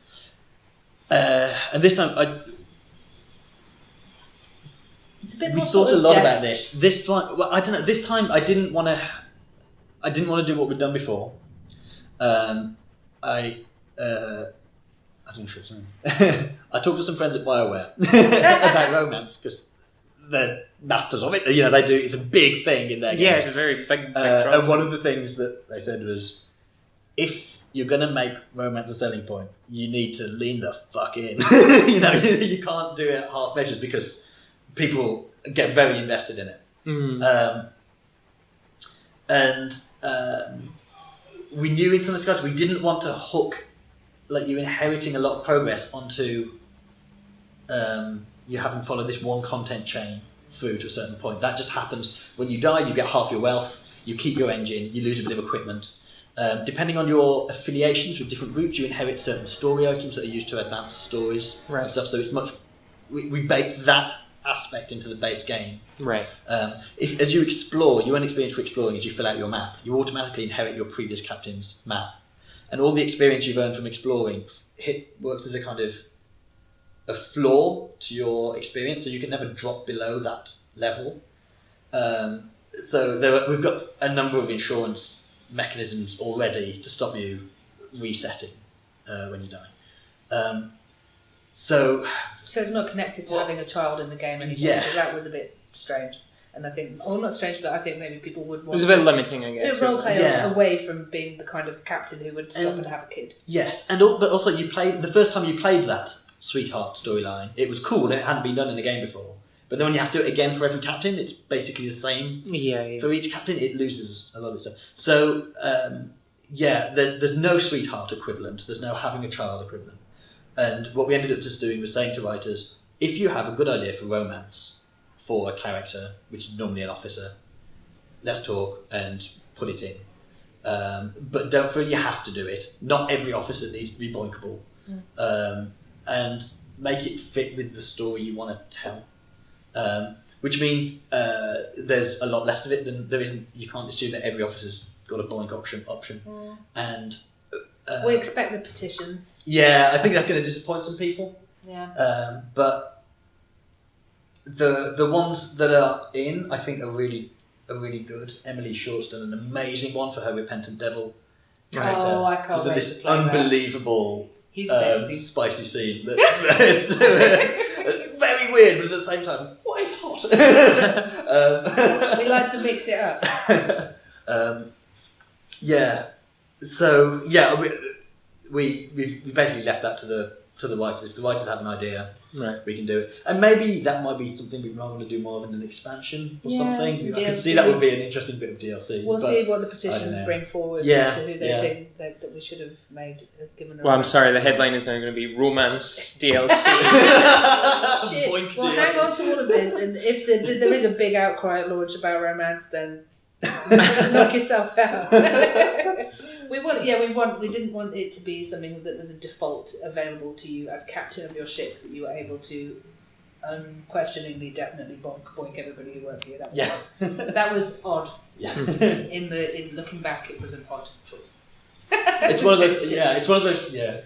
this time we thought a lot about this. This time, well, I don't know. This time, I didn't want to do what we'd done before. I don't know if it's I talked to some friends at BioWare about romance because they're masters of it. You know, they do. It's a big thing in their game. Yeah, it's a very big and one of the things that they said was, if you're going to make romance a selling point, you need to lean the fuck in. You can't do it half measures because people get very invested in it. We knew in Sunless Skies we didn't want to hook, like, you inheriting a lot of progress onto you having followed this one content chain through to a certain point. That just happens when you die. You get half your wealth, you keep your engine, you lose a bit of equipment. Depending on your affiliations with different routes, you inherit certain story items that are used to advance stories and stuff. So it's much. We baked that aspect into the base game. Right. As you explore, you earn experience for exploring as you fill out your map. You automatically inherit your previous captain's map, and all the experience you've earned from exploring works as a kind of a floor to your experience, so you can never drop below that level. So we've got a number of insurance mechanisms already to stop you resetting when you die. So it's not connected to having a child in the game anymore, because that was a bit strange. And I think, not strange, but I think maybe people would want it was a bit limiting, I guess. Role play away from being the kind of captain who would stop and have a kid. Yes, but also the first time you played that sweetheart storyline, it was cool and it hadn't been done in the game before. But then when you have to do it again for every captain, it's basically the same. Yeah. For each captain, it loses a lot of its stuff. So, there's no sweetheart equivalent. There's no having a child equivalent. And what we ended up just doing was saying to writers, if you have a good idea for romance for a character, which is normally an officer, let's talk and put it in. But don't feel you have to do it. Not every officer needs to be boinkable. And make it fit with the story you want to tell. Which means there's a lot less of it than there isn't. You can't assume that every officer's got a boink option. And we expect the petitions. Yeah, I think that's going to disappoint some people. Yeah. But the ones that are in, I think, are really good. Emily Short's done an amazing one for her Repentant Devil character. Oh, I can't wait this to play unbelievable spicy scene. It's very weird, but at the same time, quite hot. We like to mix it up. So we basically left that to the writers. If the writers have an idea, we can do it. And maybe that might be something we might want to do more of in an expansion or something. I can see that would be an interesting bit of DLC. We'll see what the petitions bring forward as to who they think that we should have made given a Well, I'm sorry, the headline is now going to be Romance DLC. Shit. Well, hang on to all of this, and if there is a big outcry at launch about romance, then knock yourself out. We didn't want it to be something that was a default available to you as captain of your ship, that you were able to unquestioningly, definitely boink everybody who worked for you. That was odd. Yeah. In looking back, it was an odd choice. It's one of those. Yeah, it's one of those. Yeah,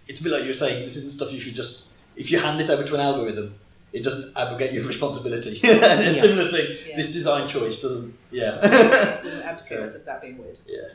it's a bit like you were saying. This isn't stuff you should just. If you hand this over to an algorithm, it doesn't abrogate your responsibility. And a similar thing. Yeah. This design choice doesn't. Yeah. It doesn't abdicate us of that being weird. Yeah.